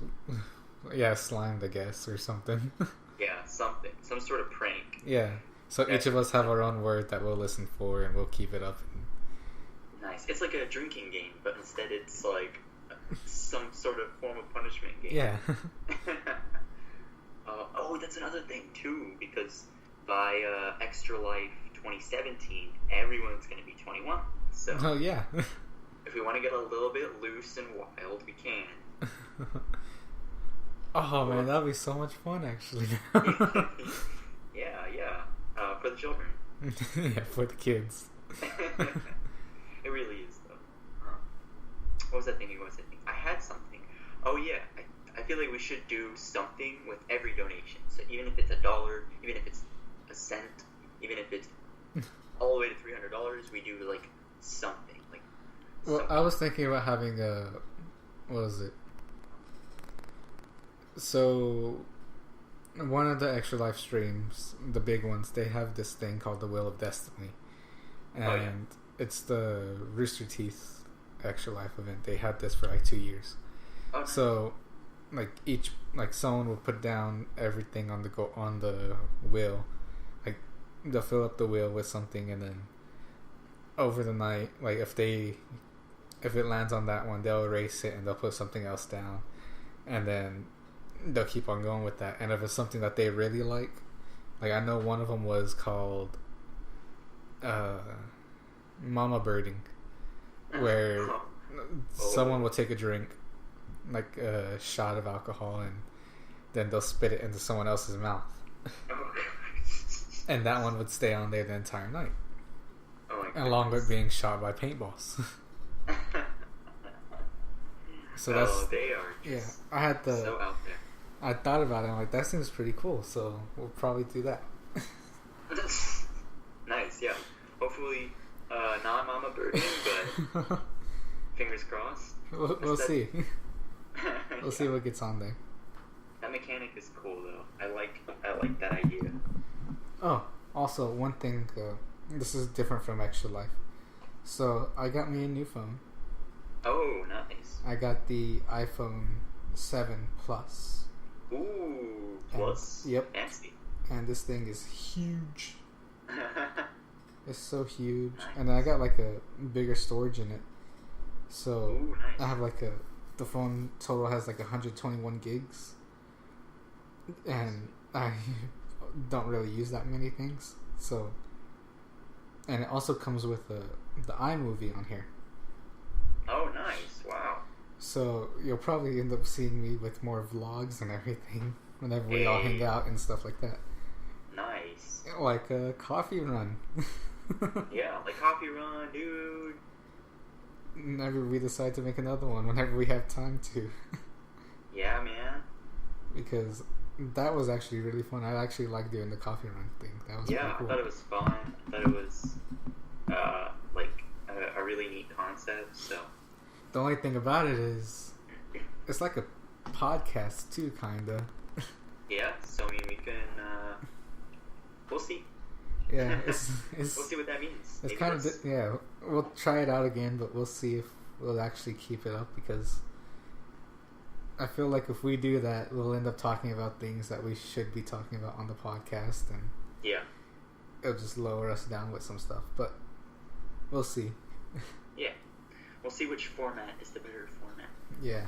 yeah, slimed, I guess, or something. Yeah, something. Some sort of prank. Yeah. So each of us have our own word that we'll listen for, and we'll keep it up. Nice. It's like a drinking game, but instead it's like some sort of form of punishment game. Yeah. Oh, that's another thing too, because by Extra Life 2017, everyone's going to be 21. So oh yeah. If we want to get a little bit loose and wild, we can. Oh man, that'd be so much fun, actually. Yeah. For the children. Yeah, for the kids. It really is, though. What was I thinking? I had something. Oh yeah, I feel like we should do something with every donation. So even if it's $1, even if it's a cent, even if it's all the way to $300, we do like something. Like. Well, something. I was thinking about having what was it? So, one of the Extra Life streams, the big ones, they have this thing called the Wheel of Destiny, and it's the Rooster Teeth Extra Life event. They had this for like 2 years. Okay. So, like someone will put down everything on the wheel, like they'll fill up the wheel with something, and then over the night, like if it lands on that one, they'll erase it and they'll put something else down, and then they'll keep on going with that. And if it's something that they really like I know one of them was called Mama Birding, where someone will take a drink, like a shot of alcohol, and then they'll spit it into someone else's mouth. And that one would stay on there the entire night, along with being shot by paintballs. So that's they are just I had so out there. I thought about it. I'm like, that seems pretty cool. So we'll probably do that. Nice, yeah. Hopefully, not Mama Birding, but fingers crossed. We'll see. We'll see what gets on there. That mechanic is cool, though. I like that idea. Oh, also one thing. This is different from Extra Life. So I got me a new phone. Oh, nice. I got the iPhone 7 Plus. Ooh, plus. Yep. Fancy. And this thing is huge. It's so huge. Nice. And I got like a bigger storage in it. So Ooh, nice. I have like the phone total has like 121 gigs. And I don't really use that many things. So, and it also comes with the iMovie on here. Oh, nice. Wow. So you'll probably end up seeing me with more vlogs and everything whenever we all hang out and stuff like that. Nice. Like a coffee run. Yeah, like coffee run, dude. Whenever we decide to make another one, whenever we have time to. Yeah, man. Because that was actually really fun. I actually like doing the coffee run thing. That was pretty cool. I thought it was fun. I thought it was like a really neat concept. So The only thing about it is, it's like a podcast too, kinda. yeah. So I mean, we can. We'll see. Yeah, it's We'll see what that means. it's Maybe kind of let's- yeah. We'll try it out again, but we'll see if we'll actually keep it up, because I feel like if we do that, we'll end up talking about things that we should be talking about on the podcast, and Yeah. it'll just lower us down with some stuff. But we'll see. Yeah. We'll see which format is the better format. Yeah.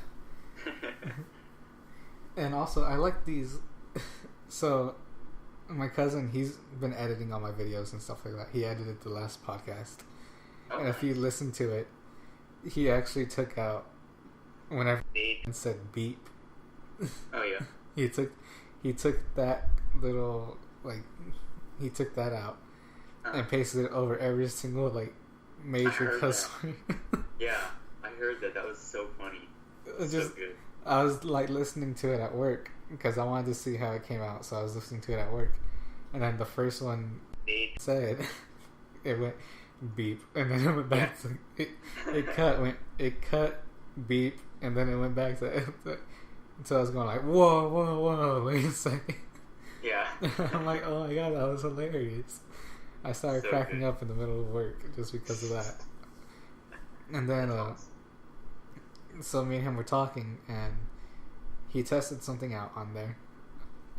And also, I like these. So, my cousin, he's been editing all my videos and stuff like that. He edited the last podcast. Oh, And if you nice. listen to it, he actually took out whenever Beep. it said beep. Oh yeah. He took that little, like, he took that out and pasted it over every single, like, major heard cuss that. word. Yeah, I heard that. That was so funny. It So just, good. I was like listening to it at work because I wanted to see how it came out, so I was listening to it at work, and then the first one Beep. said it went beep, and then it went back to it cut beep, and then it went back to so I was going like, whoa, wait a second. Yeah. I'm like, oh my god, that was hilarious. I started So cracking good. up in the middle of work just because of that. And then That's awesome. so me and him were talking, and he tested something out on there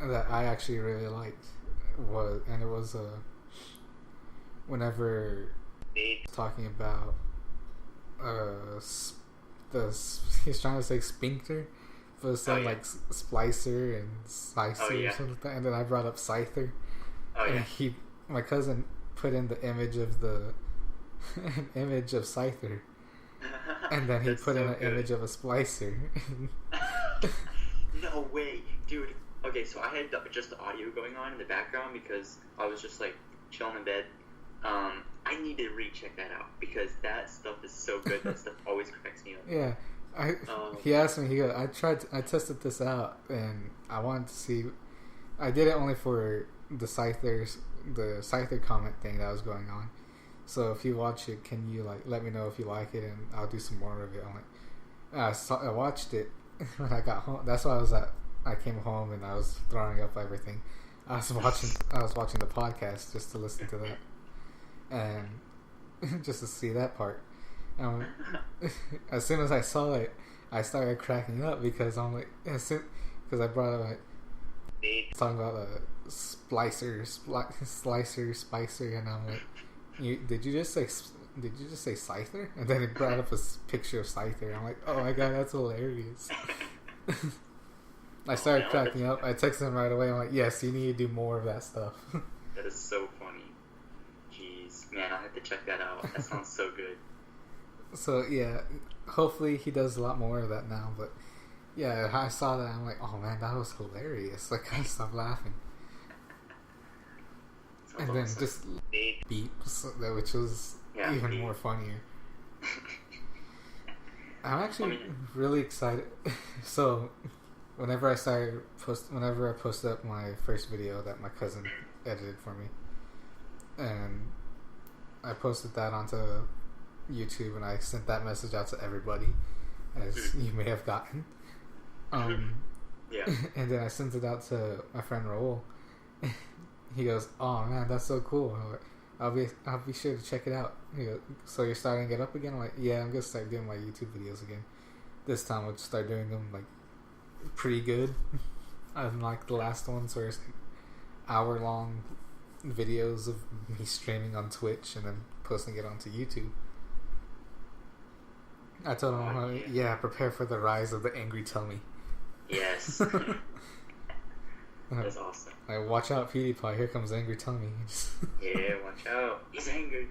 that I actually really liked. It was whenever Beep. talking about he's trying to say sphincter, but it's saying yeah. like splicer and slicer Oh, yeah. or something like that. And then I brought up scyther, Oh and yeah. my cousin put in the image of an image of scyther, and then he That's put in so an good. image of a splicer. No way, dude. Okay, so I had just the audio going on in the background because I was just like chilling in bed. I need to recheck that out because that stuff is so good. That stuff always cracks me up. Yeah, he asked me. He goes, I tested this out, and I wanted to see. I did it only for the Scyther comment thing that was going on. So if you watch it, can you like let me know if you like it, and I'll do some more of it. I'm like, I watched it when I got home. That's why I came home and I was throwing up everything. I was watching the podcast just to listen to that, and just to see that part. As soon as I saw it, I started cracking up because I'm like, because I brought up like talking about a slicer, spicer, and I'm like, did you just say Scyther? And then it brought up a picture of Scyther. I'm like, oh my god, that's hilarious. I started cracking up. I texted him right away. I'm like, yes, you need to do more of that stuff. That is so funny. Jeez, man, I have to check that out. That sounds so good. So yeah, hopefully he does a lot more of that now. But yeah, I saw that. I'm like, oh man, that was hilarious. Like, I stopped laughing. Sounds And then awesome. just Beep. beeps, which was even beep. more funnier. I'm actually really excited. So, whenever I posted up my first video that my cousin edited for me, and I posted that onto YouTube, and I sent that message out to everybody, as you may have gotten. Yeah. And then I sent it out to my friend Raul. He goes, "Oh man, that's so cool." I'm like, I'll be sure to check it out. He goes, "So you're starting it up again?" I'm like, "Yeah, I'm gonna start doing my YouTube videos again. This time I'll just start doing them like pretty good." Unlike the last ones where it's like hour-long videos of me streaming on Twitch and then posting it onto YouTube. I told him, prepare for the rise of the angry tummy. Yes. That's awesome. Like, watch out, PewDiePie, here comes angry tummy. Yeah, watch out. He's angry.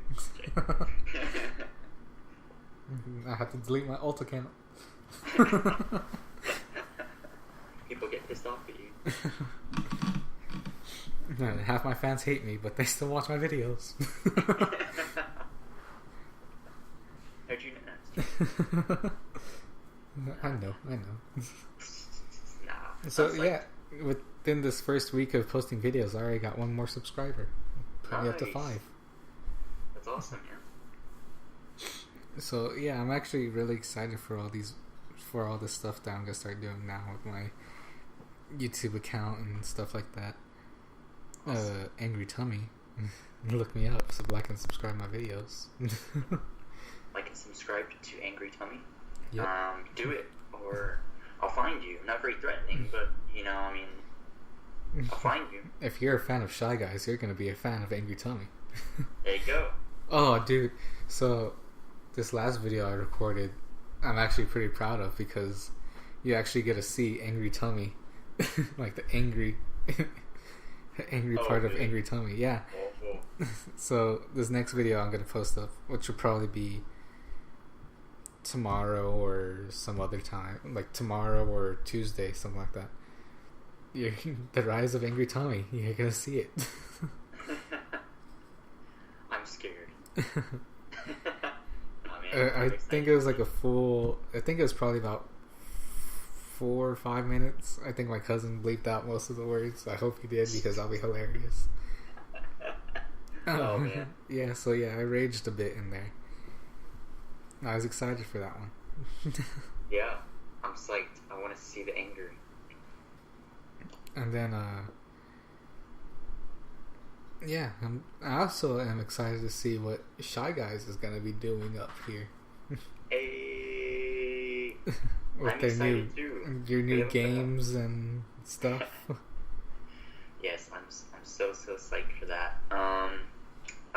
I have to delete my alt account. People get pissed off at you. Half my fans hate me, but they still watch my videos. How'd you know? I know. Nah. So yeah, within this first week of posting videos, I already got one more subscriber. Put me up to 5. That's awesome, yeah. So yeah, I'm actually really excited for all this stuff that I'm gonna start doing now with my YouTube account and stuff like that. Awesome. Angry Tummy. Look me up so I can subscribe my videos. Like and subscribe to Angry Tummy. Yep. Do it, or I'll find you. Not very threatening, but I'll find you. If you're a fan of Shy Guys, you're gonna be a fan of Angry Tummy. There you go. Oh, dude. So this last video I recorded, I'm actually pretty proud of because you actually get to see Angry Tummy, like the angry part of Angry Tummy. Yeah. Oh. So this next video I'm gonna post up, which will probably be tomorrow or some other time, like tomorrow or Tuesday, something like that. The rise of Angry Tummy. You're gonna see it. I'm scared. I think it was like I think it was probably about 4 or 5 minutes. I think my cousin bleeped out most of the words. I hope he did because that'll be hilarious. Oh man. Yeah, so I raged a bit in there. I was excited for that one. Yeah, I'm psyched. I want to see the anger. And then, I also am excited to see what Shy Guys is gonna be doing up here. Hey, with I'm their excited too. your new games and stuff. Yes, I'm so psyched for that. I'm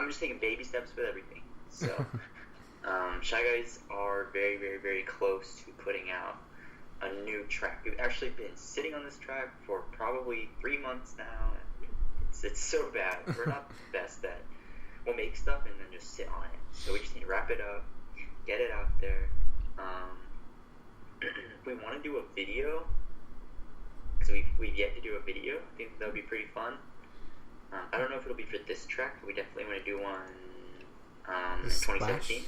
just taking baby steps with everything. So, Shy Guys are very, very, very close to putting out a new track. We've actually been sitting on this track for probably 3 months now. It's so bad. We're not the best at. We'll make stuff and then just sit on it. So we just need to wrap it up, get it out there. We want to do a video because we've yet to do a video. I think that would be pretty fun. I don't know if it'll be for this track, but we definitely want to do one in 2017.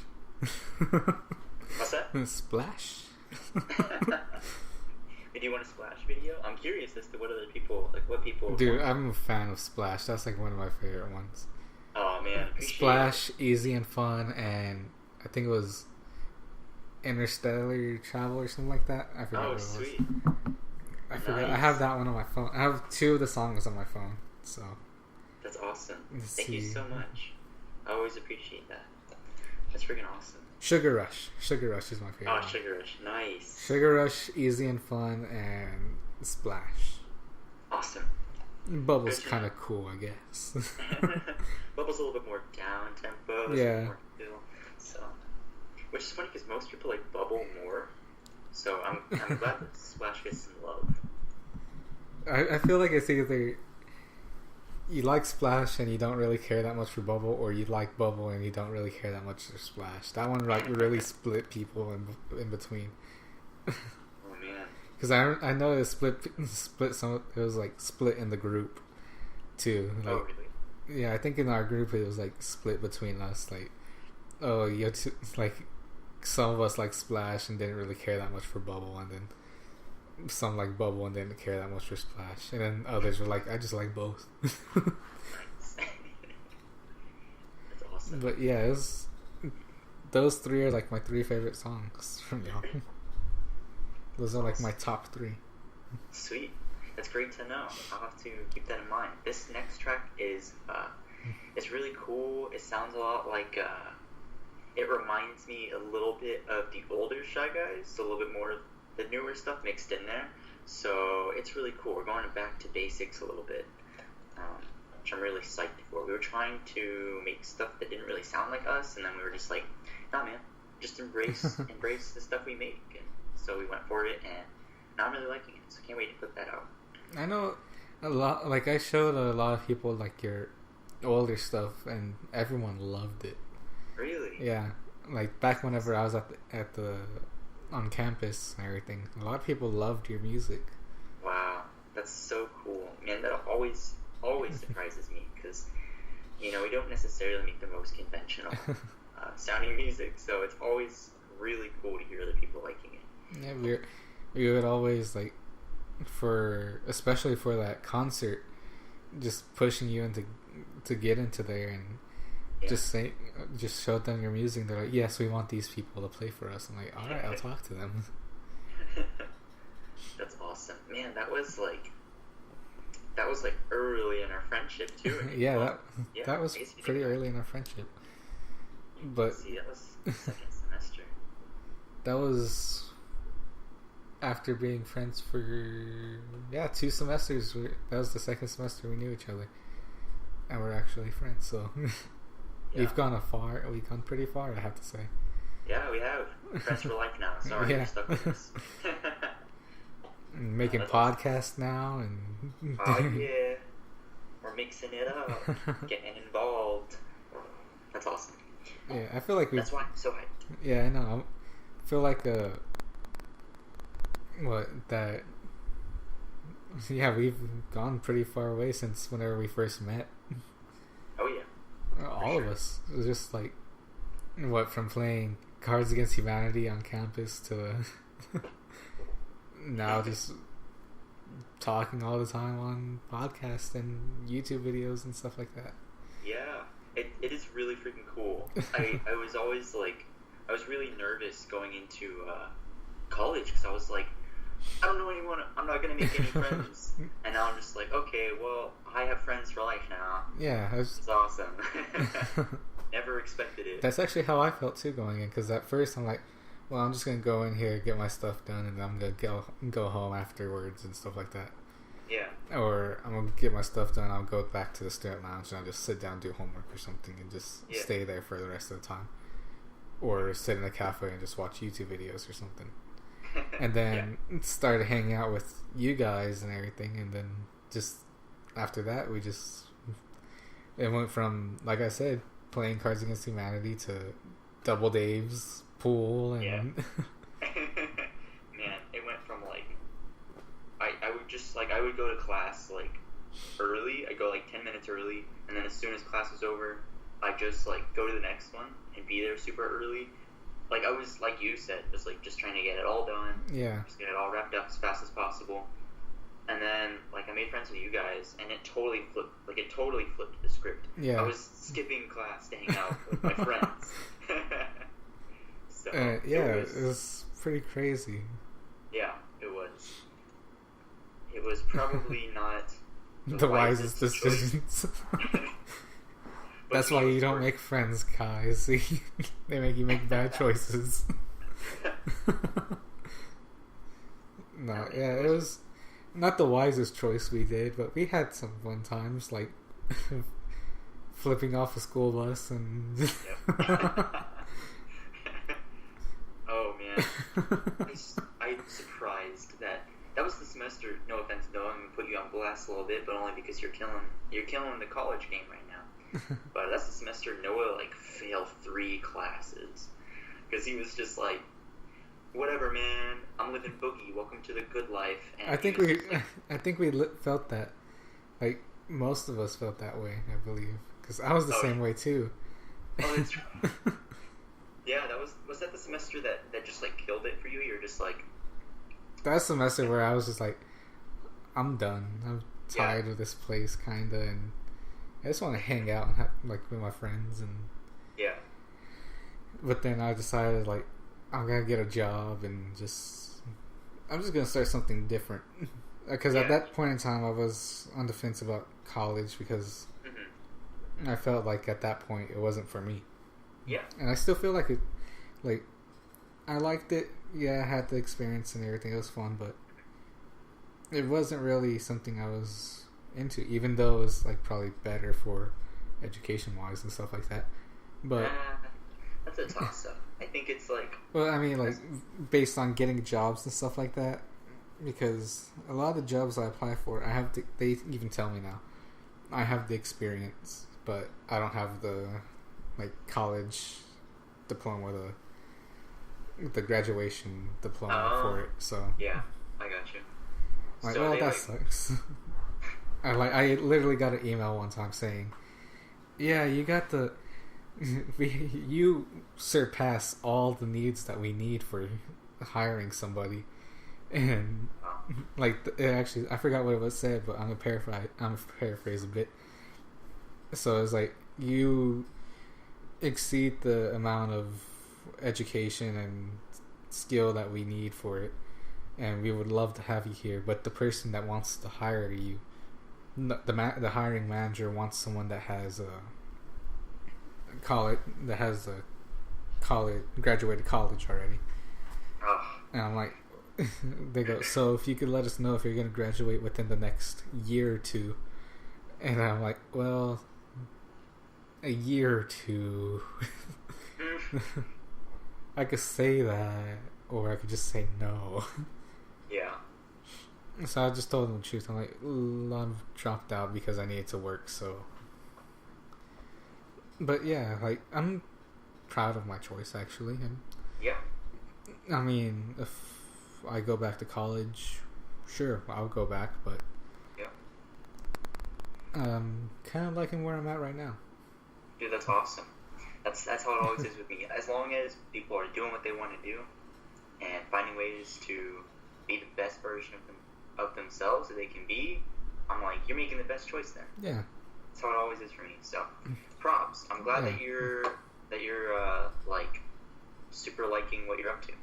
What's that? Splash. Do you want a Splash video? I'm curious as to what other people what people. Dude, I'm a fan of Splash. That's like one of my favorite ones. Oh man, Splash, easy and fun, and I think it was Interstellar Travel or something like that. I forgot what it was. Sweet. I forgot. Nice. I have that one on my phone. I have 2 of the songs on my phone. So. That's awesome. Thank you so much. I always appreciate that. That's freaking awesome. Sugar Rush. Sugar Rush is my favorite. Oh, Sugar Rush. Nice. Sugar Rush, easy and fun, and Splash. Awesome. Bubble's kind of cool, I guess. Bubble's a little bit more down tempo. Yeah. More chill, so, which is funny because most people like Bubble more. So I'm glad that Splash gets some love. I feel like it's either you like Splash and you don't really care that much for Bubble, or you like Bubble and you don't really care that much for Splash. That one like really split people in between. Oh man. Because I know it split some. It was like split in the group too. Like, Oh really? yeah, I think in our group it was like split between us. Like, oh, like some of us like Splash and didn't really care that much for Bubble, and then some like Bubble and didn't care that much for Splash, and then others were like, I just like both. That's awesome. But yeah, those 3 are like my 3 favorite songs from y'all. Those are like my top 3. Sweet. That's great to know. I'll have to keep that in mind. This next track is it's really cool. It sounds a lot like it reminds me a little bit of the older Shy Guys, so a little bit more of the newer stuff mixed in there. So it's really cool. We're going back to basics a little bit, which I'm really psyched for. We were trying to make stuff that didn't really sound like us, and then we were just like, nah, man, just embrace the stuff we make. And so we went for it, and now I'm really liking it. So I can't wait to put that out. I know a lot. Like I showed a lot of people like your older stuff, and everyone loved it. Really? Yeah. Like back whenever I was at the on campus and everything, a lot of people loved your music. Wow, that's so cool, man. That always surprises me because we don't necessarily make the most conventional sounding music, so it's always really cool to hear other people liking it. Yeah, we would always like especially for that concert, just pushing you to get into there and. Yeah. Just showed them your music. They're like, yes, we want these people to play for us. I'm like, all right, I'll talk to them. That's awesome, man. That was like early in our friendship too. That was pretty early in our friendship. But see, that was the second semester. That was after being friends for 2 semesters. That was the second semester we knew each other, and we're actually friends. So. Yeah. We've gone pretty far, I have to say. Yeah, we have. Friends for life now. Sorry, we're stuck with this. Making podcasts now, and oh yeah, we're mixing it up, getting involved. That's awesome. Yeah, I feel like that's why I'm so hyped. Yeah, I know. I feel like we've gone pretty far away since whenever we first met. Oh yeah. All of us. It was just like, from playing Cards Against Humanity on campus to now just talking all the time on podcasts and YouTube videos and stuff like that. Yeah, it is really freaking cool. I was always like, I was really nervous going into college because I was like, I don't know anyone, I'm not going to make any friends. And now I'm just like, okay, well, I have friends for life now. Yeah. It's awesome. Never expected it. That's actually how I felt too going in, because at first I'm like, well, I'm just going to go in here, get my stuff done, and I'm going to go home afterwards and stuff like that. Yeah. Or I'm going to get my stuff done, I'll go back to the student lounge and I'll just sit down, do homework or something, and just stay there for the rest of the time. Or sit in a cafe and just watch YouTube videos or something. And then started hanging out with you guys and everything, and then just after that it went from, like I said, playing Cards Against Humanity to Double Dave's pool and man, it went from like I would go to class like early. I go like 10 minutes early, and then as soon as class was over, I just like go to the next one and be there super early. Like I was, like you said, just trying to get it all done. Yeah. Just get it all wrapped up as fast as possible. And then like I made friends with you guys, and it totally flipped the script. Yeah. I was skipping class to hang out with my friends. So it was pretty crazy. Yeah, it was. It was probably not the wisest decisions. That's why you don't make friends, guys. They make you make bad choices. No, yeah, it was not the wisest choice we did, but we had some fun times, like flipping off a school bus and. Oh man, I'm surprised that was the semester. No offense, no, I'm gonna put you on blast a little bit, but only because you're killing the college game right now. But that's the semester Noah like failed 3 classes because he was just like, whatever, man, I'm living boogie, welcome to the good life. And I think we felt that, like most of us felt that way, I believe, because I was the same way too. Oh, that's true. Yeah, was that the semester that just like killed it for you? You're just like, that semester where I was just like, I'm done, I'm tired of this place kinda, and I just want to hang out and with my friends, and but then I decided like I'm gonna get a job and I'm just gonna start something different, because at that point in time I was on the fence about college because I felt like at that point it wasn't for me. Yeah, and I still feel like it, like I liked it. Yeah, I had the experience and everything. It was fun, but it wasn't really something I was into, even though it was like probably better for education wise and stuff like that. But that's a toss up. I think it's like, well, I mean, like based on getting jobs and stuff like that, because a lot of the jobs I apply for, I have to, they even tell me now, I have the experience, but I don't have the like college diploma, the graduation diploma for it. So yeah, I got you. Like, So well, they, that like, sucks. I literally got an email one time saying, "Yeah, you got the, you surpass all the needs that we need for hiring somebody," and like it actually, I forgot what it was said, but I'm gonna paraphrase a bit. So it's like, you exceed the amount of education and skill that we need for it, and we would love to have you here, but the person that wants to hire you, the hiring manager wants someone that has a graduated college already. And I'm like, they go, so if you could let us know if you're going to graduate within the next year or two. And I'm like, well, a year or two. I could say that, or I could just say no. Yeah. So I just told them the truth. I'm like, I've dropped out because I needed to work, so. But yeah, like, I'm proud of my choice, actually. And, Yeah. I mean, if I go back to college, sure, I'll go back, but. Yeah. Kind of liking where I'm at right now. Dude, that's awesome. That's how it always is with me. As long as people are doing what they want to do and finding ways to be the best version of themselves that they can be, I'm like, you're making the best choice then. Yeah. That's how it always is for me. So, props. I'm glad that you're like super liking what you're up to.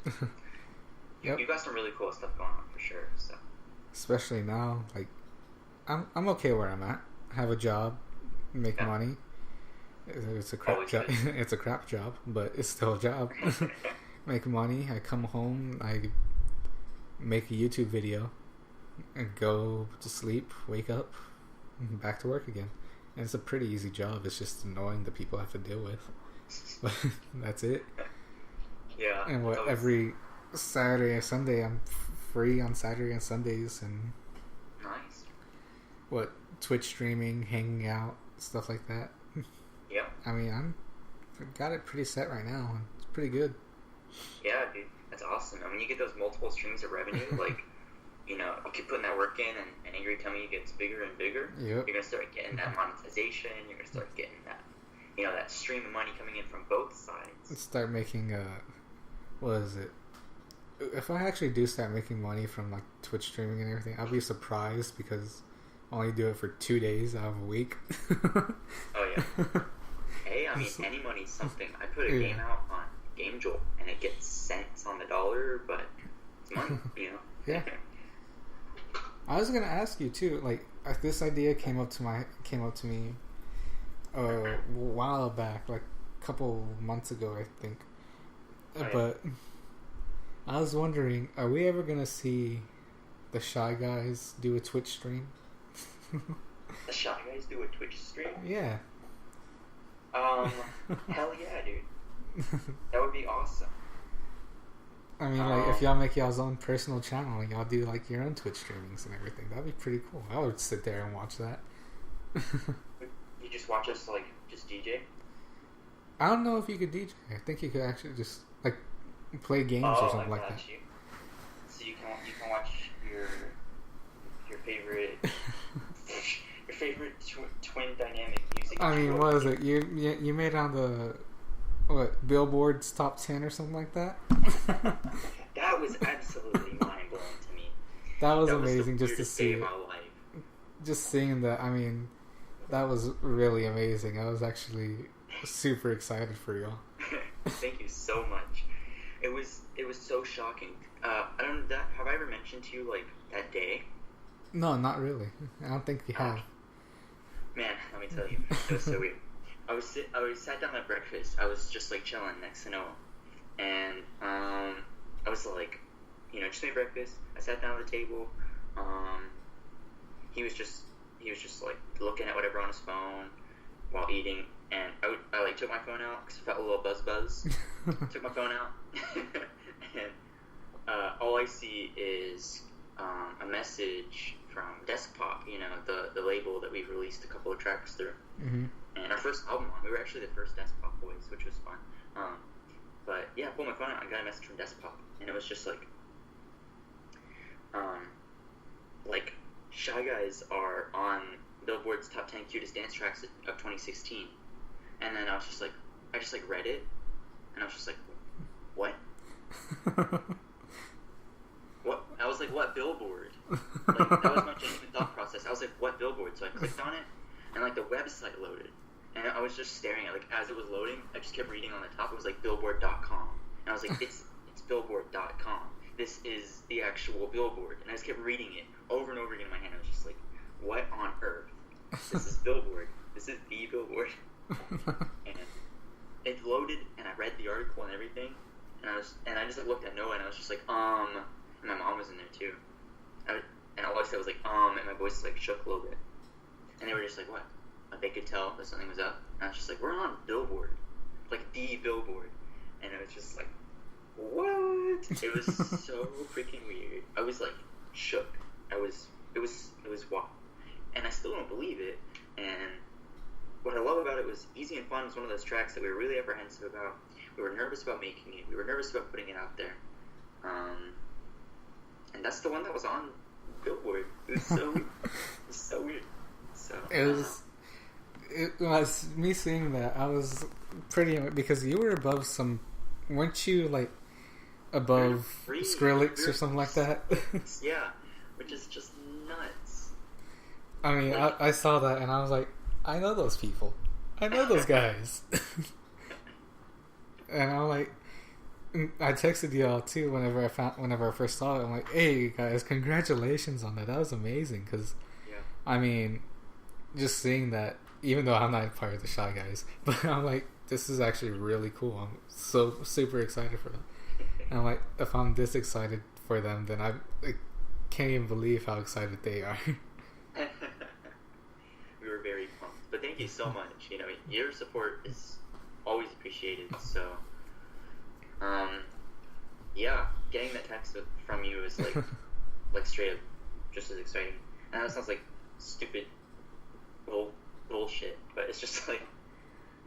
Yep. You got some really cool stuff going on for sure. So, especially now, like, I'm okay where I'm at. I have a job, make money. It's a crap job. It's a crap job, but it's still a job. Make money. I come home. I make a YouTube video, and go to sleep. Wake up, back to work again. And it's a pretty easy job. It's just annoying the people I have to deal with. But that's it. Yeah. And every Saturday and Sunday, I'm free on Saturday and Sundays, and nice. Twitch streaming, hanging out, stuff like that. Yeah. I mean, I've got it pretty set right now. It's pretty good. Yeah, dude, that's awesome. And when you get those multiple streams of revenue, like, you keep putting that work in, and every time it gets bigger and bigger, Yep. you're gonna start getting that monetization. You're gonna start getting that, that stream of money coming in from both sides. Start making what is it? If I actually do start making money from like Twitch streaming and everything, I'll be surprised because I only do it for 2 days out of a week. Oh yeah. Hey, I mean, any money's something. I put a game out on GameJolt, and it gets cents on the dollar, but it's money, Yeah. I was gonna ask you too. Like, this idea came up to me a while back, like a couple months ago, I think. But I was wondering, are we ever gonna see the Shy Guys do a Twitch stream? The Shy Guys do a Twitch stream? Yeah. Hell yeah, dude. That would be awesome. I mean, like, if y'all make y'all's own personal channel and y'all do, like, your own Twitch streamings and everything, that'd be pretty cool. I would sit there and watch that. You just watch us, like, just DJ? I don't know if you could DJ. I think you could actually just, like, play games or something like that. You. So you can watch your favorite your favorite twin dynamic music. I mean, what is it? You made it on the Billboard's top 10 or something like that? That was absolutely mind blowing to me. That was amazing just to see it. My life. Just seeing that, I mean, that was really amazing. I was actually super excited for y'all. Thank you so much. It was so shocking. I don't know, have I ever mentioned to you, like, that day? No, not really. I don't think you have. Man, let me tell you, it was so weird. I was sat down at breakfast. I was just like chilling next to Noah, and I was like, just made breakfast. I sat down at the table. Um, he was just like looking at whatever on his phone while eating, and I like took my phone out because I felt a little buzz. Took my phone out, and all I see is a message from Deskpop, the label that we've released a couple of tracks through, and our first album on. We were actually the first Deskpop boys, which was fun. But yeah, I pulled my phone out and got a message from Deskpop, and it was just like Shy Guys are on Billboard's top 10 cutest dance tracks of 2016, and then I just read it, and I was just like, what? What? I was like, what Billboard? Like, that was my genuine thought process. I was like, what Billboard? So I clicked on it, and like the website loaded, and I was just staring at, like, as it was loading, I just kept reading on the top. It was like billboard.com, and I was like, it's billboard.com. This is the actual Billboard, and I just kept reading it over and over again in my hand. I was just like, what on earth? This is Billboard. This is the Billboard. And it loaded, and I read the article and everything, and I just like, looked at Noah, and I was just like, and my mom was in there too, and all I said was like, and my voice like shook a little bit, and they were just like, what? Like, they could tell that something was up, and I was just like, we're on Billboard, like the Billboard, and it was just like, what? It was so freaking weird. I was like shook. It was wild, and I still don't believe it. And what I love about it was Easy and Fun was one of those tracks that we were really apprehensive about. We were nervous about making it. We were nervous about putting it out there. And that's the one that was on Billboard. It was so weird. So it was me seeing that. I was pretty, because you were above some, weren't you like above Skrillex or something like that? Yeah, which is just nuts. I mean, like, I saw that and I was like, I know those people. I know those guys. And I'm like, I texted y'all too whenever I first saw it. I'm like, hey guys, congratulations on that. That was amazing. Because, I mean, just seeing that, even though I'm not part of the Shy Guys, but I'm like, this is actually really cool. I'm so super excited for them. And I'm like, if I'm this excited for them, then I can't even believe how excited they are. We were very pumped. But thank you so much. Your support is always appreciated. So, yeah, getting that text from you is like straight up just as exciting. And that sounds like stupid bullshit, but it's just like,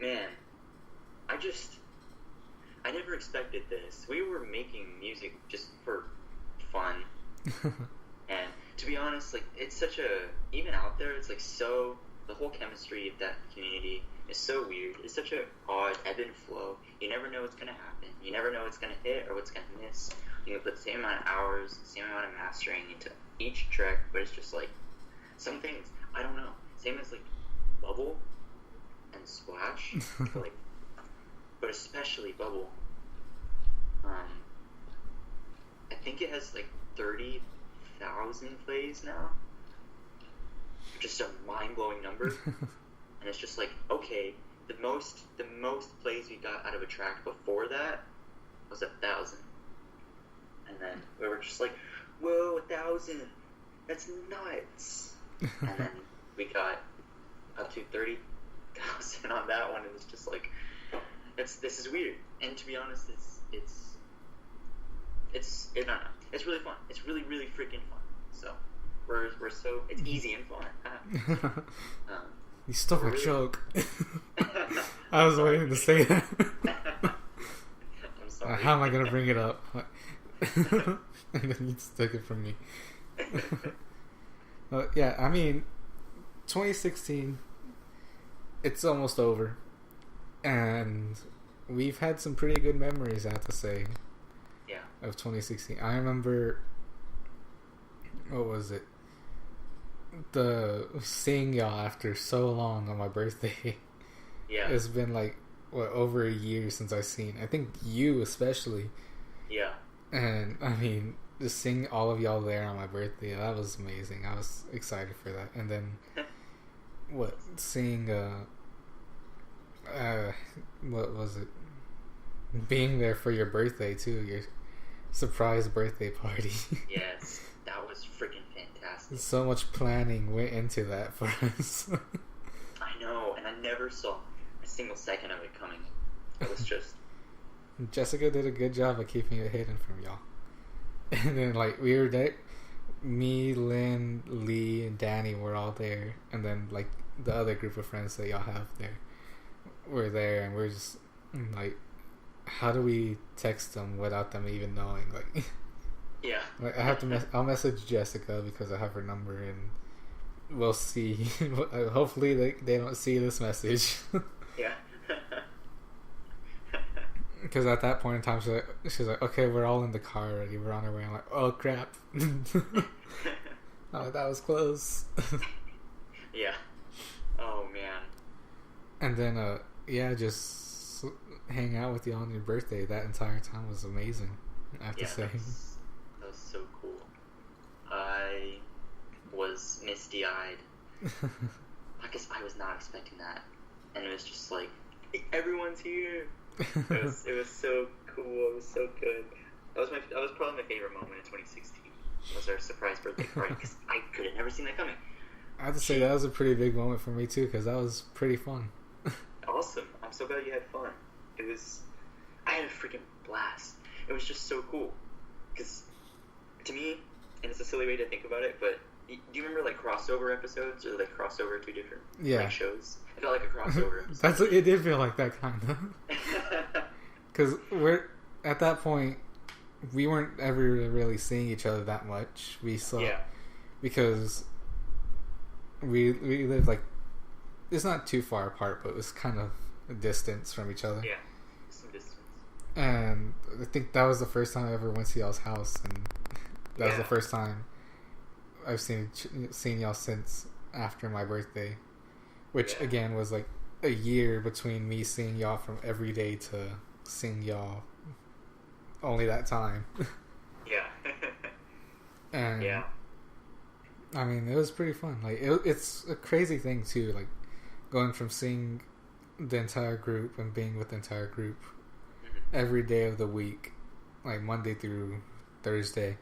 man, I never expected this. We were making music just for fun. And to be honest, like, it's such even out there, it's like the whole chemistry of that community is so weird. It's such a odd ebb and flow. You never know what's gonna happen. You never know what's gonna hit or what's gonna miss. You can put the same amount of hours, the same amount of mastering into each track, but it's just like, some things, I don't know. Same as like Bubble and Splash, like, but especially Bubble. I think it has like 30,000 plays now. Just a mind-blowing number. And it's just like, okay, the most plays we got out of a track before that was 1,000. And then we were just like, whoa, 1,000, that's nuts. And then we got up to 30,000 on that one, and it's just like, this is weird. And to be honest, it's I don't know, it's really fun. It's really, really freaking fun. So we're so, it's easy and fun. You stole my joke. I was waiting to say that. I'm sorry. How am I gonna bring it up? And then you took it from me. Yeah, I mean, 2016, it's almost over, and we've had some pretty good memories, I have to say. Yeah. Of 2016. I remember, what was it? Seeing y'all after so long on my birthday. Yeah. It's been like, over a year since I've seen. I think you especially. Yeah. And I mean, just seeing all of y'all there on my birthday, that was amazing. I was excited for that. And then, seeing, what was it? Being there for your birthday too, your surprise birthday party. Yes, that was freaking fantastic. So much planning went into that for us. I know, and I never saw a single second of it coming. It was just... Jessica did a good job of keeping it hidden from y'all. And then, like, we were there. Me, Lynn, Lee, and Danny were all there. And then, like, the other group of friends that y'all have there were there. And we're just, like, how do we text them without them even knowing? Like, yeah. Like, I have to I'll message Jessica because I have her number, and we'll see. Hopefully they don't see this message. Yeah. Because at that point in time, she's like, okay, we're all in the car already. We're on our way. I'm like, oh, crap. Oh, that was close. Yeah. Oh, man. And then, yeah, just hang out with you on your birthday. That entire time was amazing, I have to say. That was so cool. I was misty-eyed. I guess I was not expecting that. And it was just like, everyone's here. It was so cool. It was so good. That was probably my favorite moment in 2016. Was our surprise birthday party, because I could have never seen that coming. I have to say that was a pretty big moment for me too, because that was pretty fun. Awesome. I'm so glad you had fun. I had a freaking blast. It was just so cool. Because to me, and it's a silly way to think about it, but do you remember like crossover episodes, or like crossover to different like, shows? It felt like a crossover episode. It did feel like that, kind of. Because we're at that point, we weren't ever really seeing each other that much. We saw because we lived like, it's not too far apart, but it was kind of a distance from each other. Yeah, some distance. And I think that was the first time I ever went to y'all's house, and that was the first time I've seen y'all since after my birthday, which again was like a year between me seeing y'all from every day to seeing y'all only that time. Yeah. And I mean, it was pretty fun. Like it's a crazy thing too, like going from seeing the entire group and being with the entire group every day of the week, like Monday through Thursday.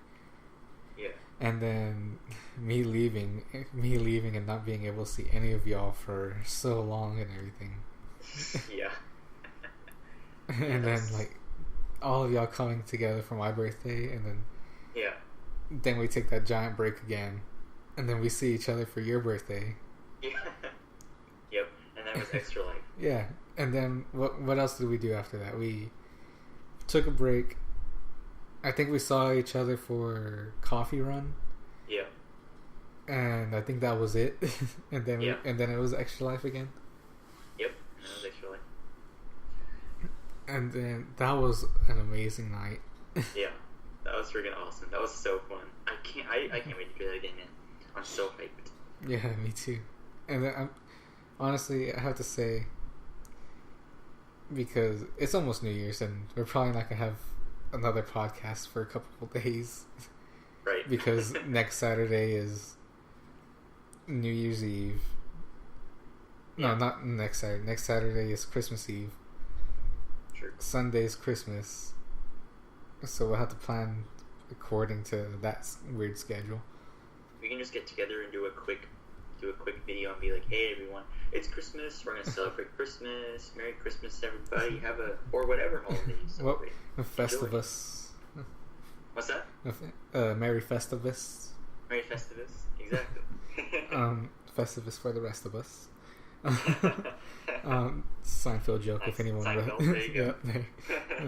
Yeah. And then me leaving and not being able to see any of y'all for so long and everything. Yeah. And then like all of y'all coming together for my birthday, and then we take that giant break again, and then we see each other for your birthday. Yeah. Yep. And that was extra life. Yeah. And then what else did we do after that? We took a break. I think we saw each other for coffee run. Yeah. And I think that was it. And then it was extra life again. Yep. And that was extra life. And then that was an amazing night. Yeah. That was freaking awesome. That was so fun. I can't wait to do that again, man. I'm so hyped. Yeah, me too. And then honestly, I have to say, because it's almost New Year's and we're probably not gonna have another podcast for a couple of days, right? Because next Saturday is New Year's Eve. No, not next Saturday. Next Saturday is Christmas Eve. Sure. Sunday's Christmas. So we'll have to plan according to that weird schedule. We can just get together and do a quick video and be like, hey everyone, it's Christmas, we're gonna celebrate Christmas, Merry Christmas everybody, have a, or whatever holiday you celebrate. Festivus. What's that? Merry Festivus. Merry Festivus, exactly. Festivus for the rest of us. Seinfeld joke, nice. If anyone Seinfeld, there you go.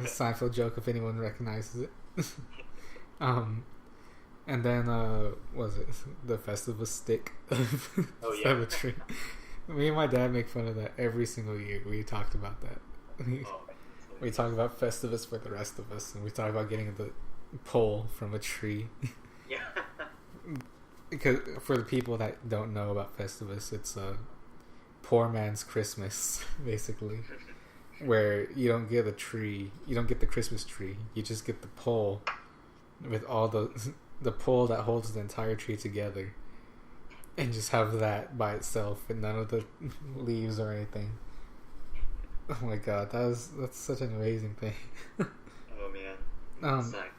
Seinfeld joke if anyone recognizes it. And then was it the Festivus stick symmetry? Me and my dad make fun of that every single year. We talked about that. We talk about Festivus for the rest of us, and we talk about getting the pole from a tree. Yeah. Because for the people that don't know about Festivus, it's a poor man's Christmas, basically, where you don't get a tree, you don't get the Christmas tree, you just get the pole with all the pole that holds the entire tree together, and just have that by itself and none of the leaves or anything. Oh my god, that's such an amazing thing. Oh man, it's like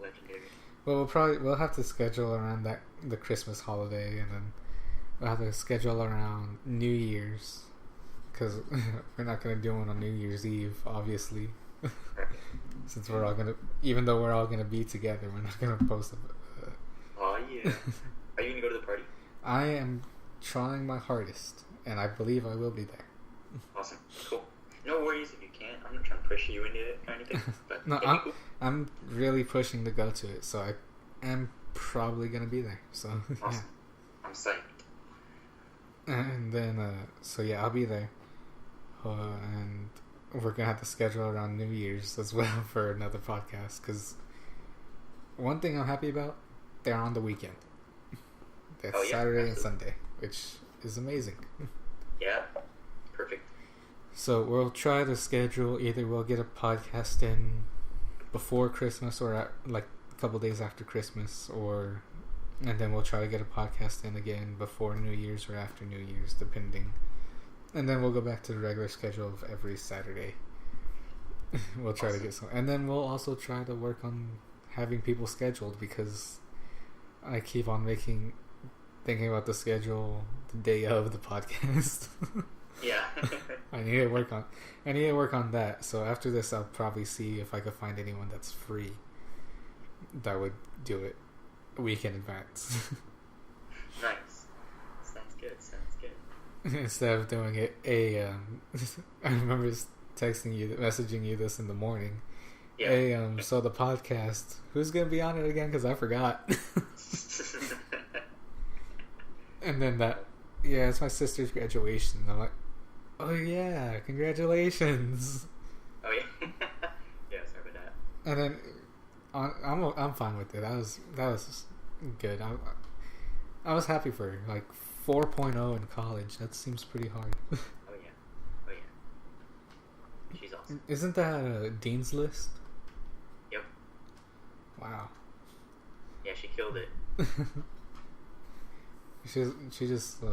legendary. Well, we'll have to schedule around the Christmas holiday, and then we'll have to schedule around New Year's, because we're not gonna do one on New Year's Eve, obviously. Since we're all gonna, even though we're all gonna be together, we're not gonna post. Oh yeah. Are you gonna go to the party? I am trying my hardest, and I believe I will be there. Awesome. Cool. No worries if you can't. I'm not trying to push you into it or anything. But No, cool. I'm really pushing to go to it, so I am probably gonna be there. So Awesome. I'm psyched. And then, so yeah, I'll be there, and we're gonna have to schedule around New Year's as well for another podcast. Because one thing I'm happy about, they're on the weekend. That's Saturday and Sunday, which is amazing. Yeah, perfect. So we'll try to schedule, either we'll get a podcast in before Christmas or like a couple days after Christmas, and then we'll try to get a podcast in again before New Year's or after New Year's, depending. And then we'll go back to the regular schedule of every Saturday. We'll try to get some, and then we'll also try to work on having people scheduled, because I keep on thinking about the schedule the day of the podcast. Yeah. I need to work on that. So after this, I'll probably see if I could find anyone that's free that would do it a week in advance. Nice. Sounds good. Instead of doing it I remember messaging you this in the morning. Yeah. So the podcast, who's gonna be on it again? Because I forgot. And then it's my sister's graduation. I'm like, oh yeah, congratulations. Oh yeah. Yeah, sorry about that. And then I'm fine with it. That was good. I was happy for her. Like 4.0 in college. That seems pretty hard. Oh yeah. She's awesome. Isn't that a dean's list? Yep. Wow. Yeah, she killed it. She just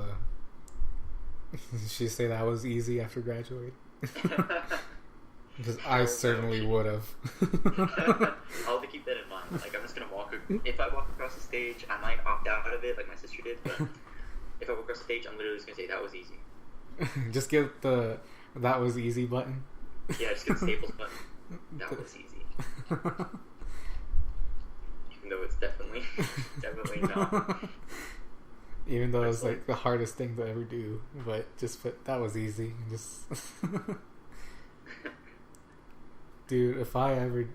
she say that was easy after graduating. Because I certainly would have. I'll have to keep that in mind. Like, I'm just gonna if I walk across the stage, I might opt out of it like my sister did, but if I walk across the stage, I'm literally just gonna say that was easy. Just give the that was easy button. Yeah, just get the Staples button. That was easy. Even though it's definitely not. Even though it's like the hardest thing to ever do, but just put that was easy. Just dude, if I ever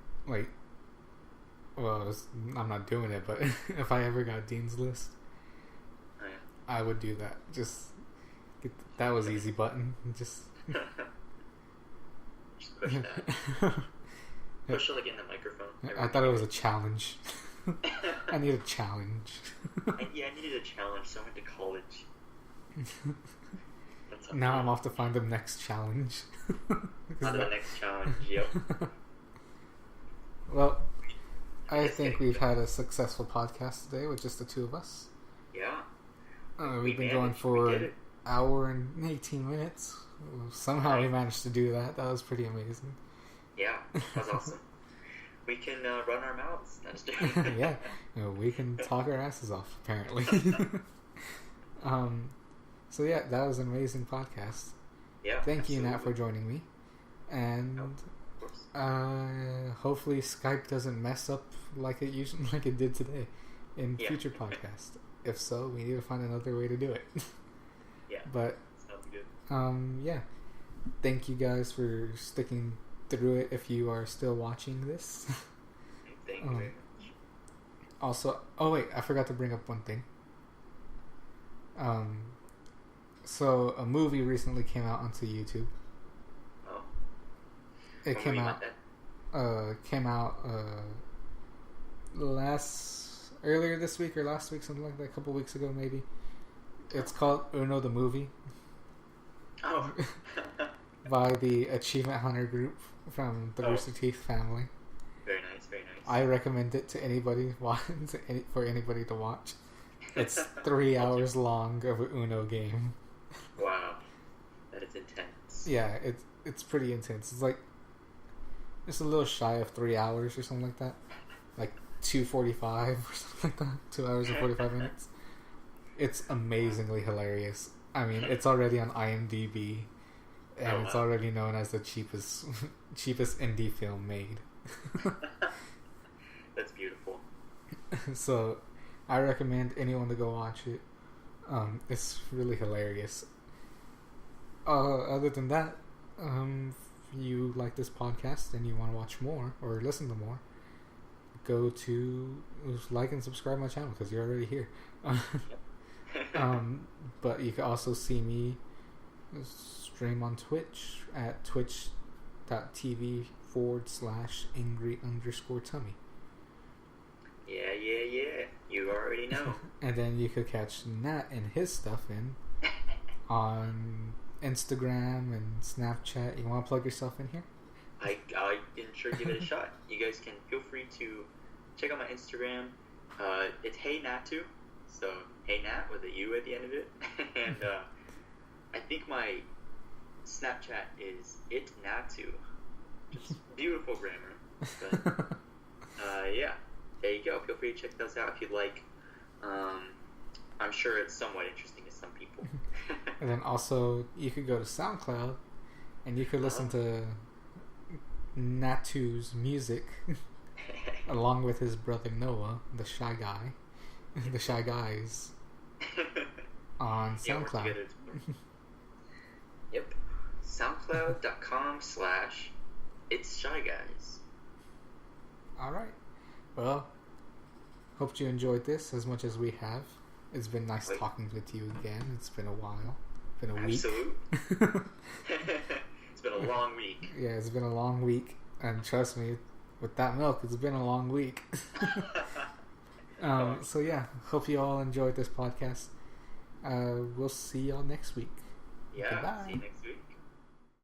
I'm not doing it, but if I ever got Dean's List, Oh, yeah. I would do that. Just get that was easy button. Just push that. Push it like in the microphone. I thought it was a challenge. I need a challenge. I needed a challenge, so I went to college. Now I'm off to find the next challenge. On to the next challenge, yep. Well, I think we've had a successful podcast today with just the two of us. Yeah. We've been going for an hour and 18 minutes. Somehow we managed to do that. That was pretty amazing. Yeah, that was awesome. We can run our mouths. That's yeah, we can talk our asses off, apparently. So yeah, that was an amazing podcast. Yeah. Thank you, Nat, for joining me. And hopefully Skype doesn't mess up like it did today in future podcasts. If so, we need to find another way to do it. Yeah. But sounds good. yeah. Thank you guys for sticking through it if you are still watching this. Thank you very much. Also, I forgot to bring up one thing. So a movie recently came out onto YouTube. Oh. It came out earlier this week or last week, something like that, a couple weeks ago maybe. It's called Uno the Movie. Oh. By the Achievement Hunter group from the Rooster Teeth family. Very nice, very nice. I recommend it to anybody for anybody to watch. It's 3 hours long of an Uno game. Wow, that is intense. Yeah, it's pretty intense. It's like it's a little shy of 3 hours or something like that. Like 2:45 or something like that. 2 hours and 45 minutes. It's amazingly hilarious. I mean, it's already on IMDb, and it's already known as the cheapest indie film made. That's beautiful. So, I recommend anyone to go watch it. It's really hilarious. Other than that, if you like this podcast and you want to watch more or listen to more, go to like and subscribe my channel because you're already here. But you can also see me stream on Twitch at twitch.tv/angry_tummy. Yeah. You already know. And then you could catch Nat and his stuff on Instagram and Snapchat. You want to plug yourself in here? I can sure give it a shot. You guys can feel free to check out my Instagram. It's Hey Natu, so Hey Nat with a U at the end of it. And I think my Snapchat is It Natu. Just beautiful grammar. But yeah, there you go. Feel free to check those out if you'd like. I'm sure it's somewhat interesting to some people. And then also, you could go to SoundCloud and you could listen to Natu's music along with his brother Noah, the Shy Guy, the Shy Guys, on SoundCloud. Yep. SoundCloud.com/It's Shy Guys. Alright. Well, hope you enjoyed this as much as we have. It's been nice talking with you again. It's been a while. Been a week. Absolute. It's been a long week. Yeah, it's been a long week. And trust me, with that milk, it's been a long week. So yeah, hope you all enjoyed this podcast. We'll see y'all next week. Yeah, Goodbye. see you next week.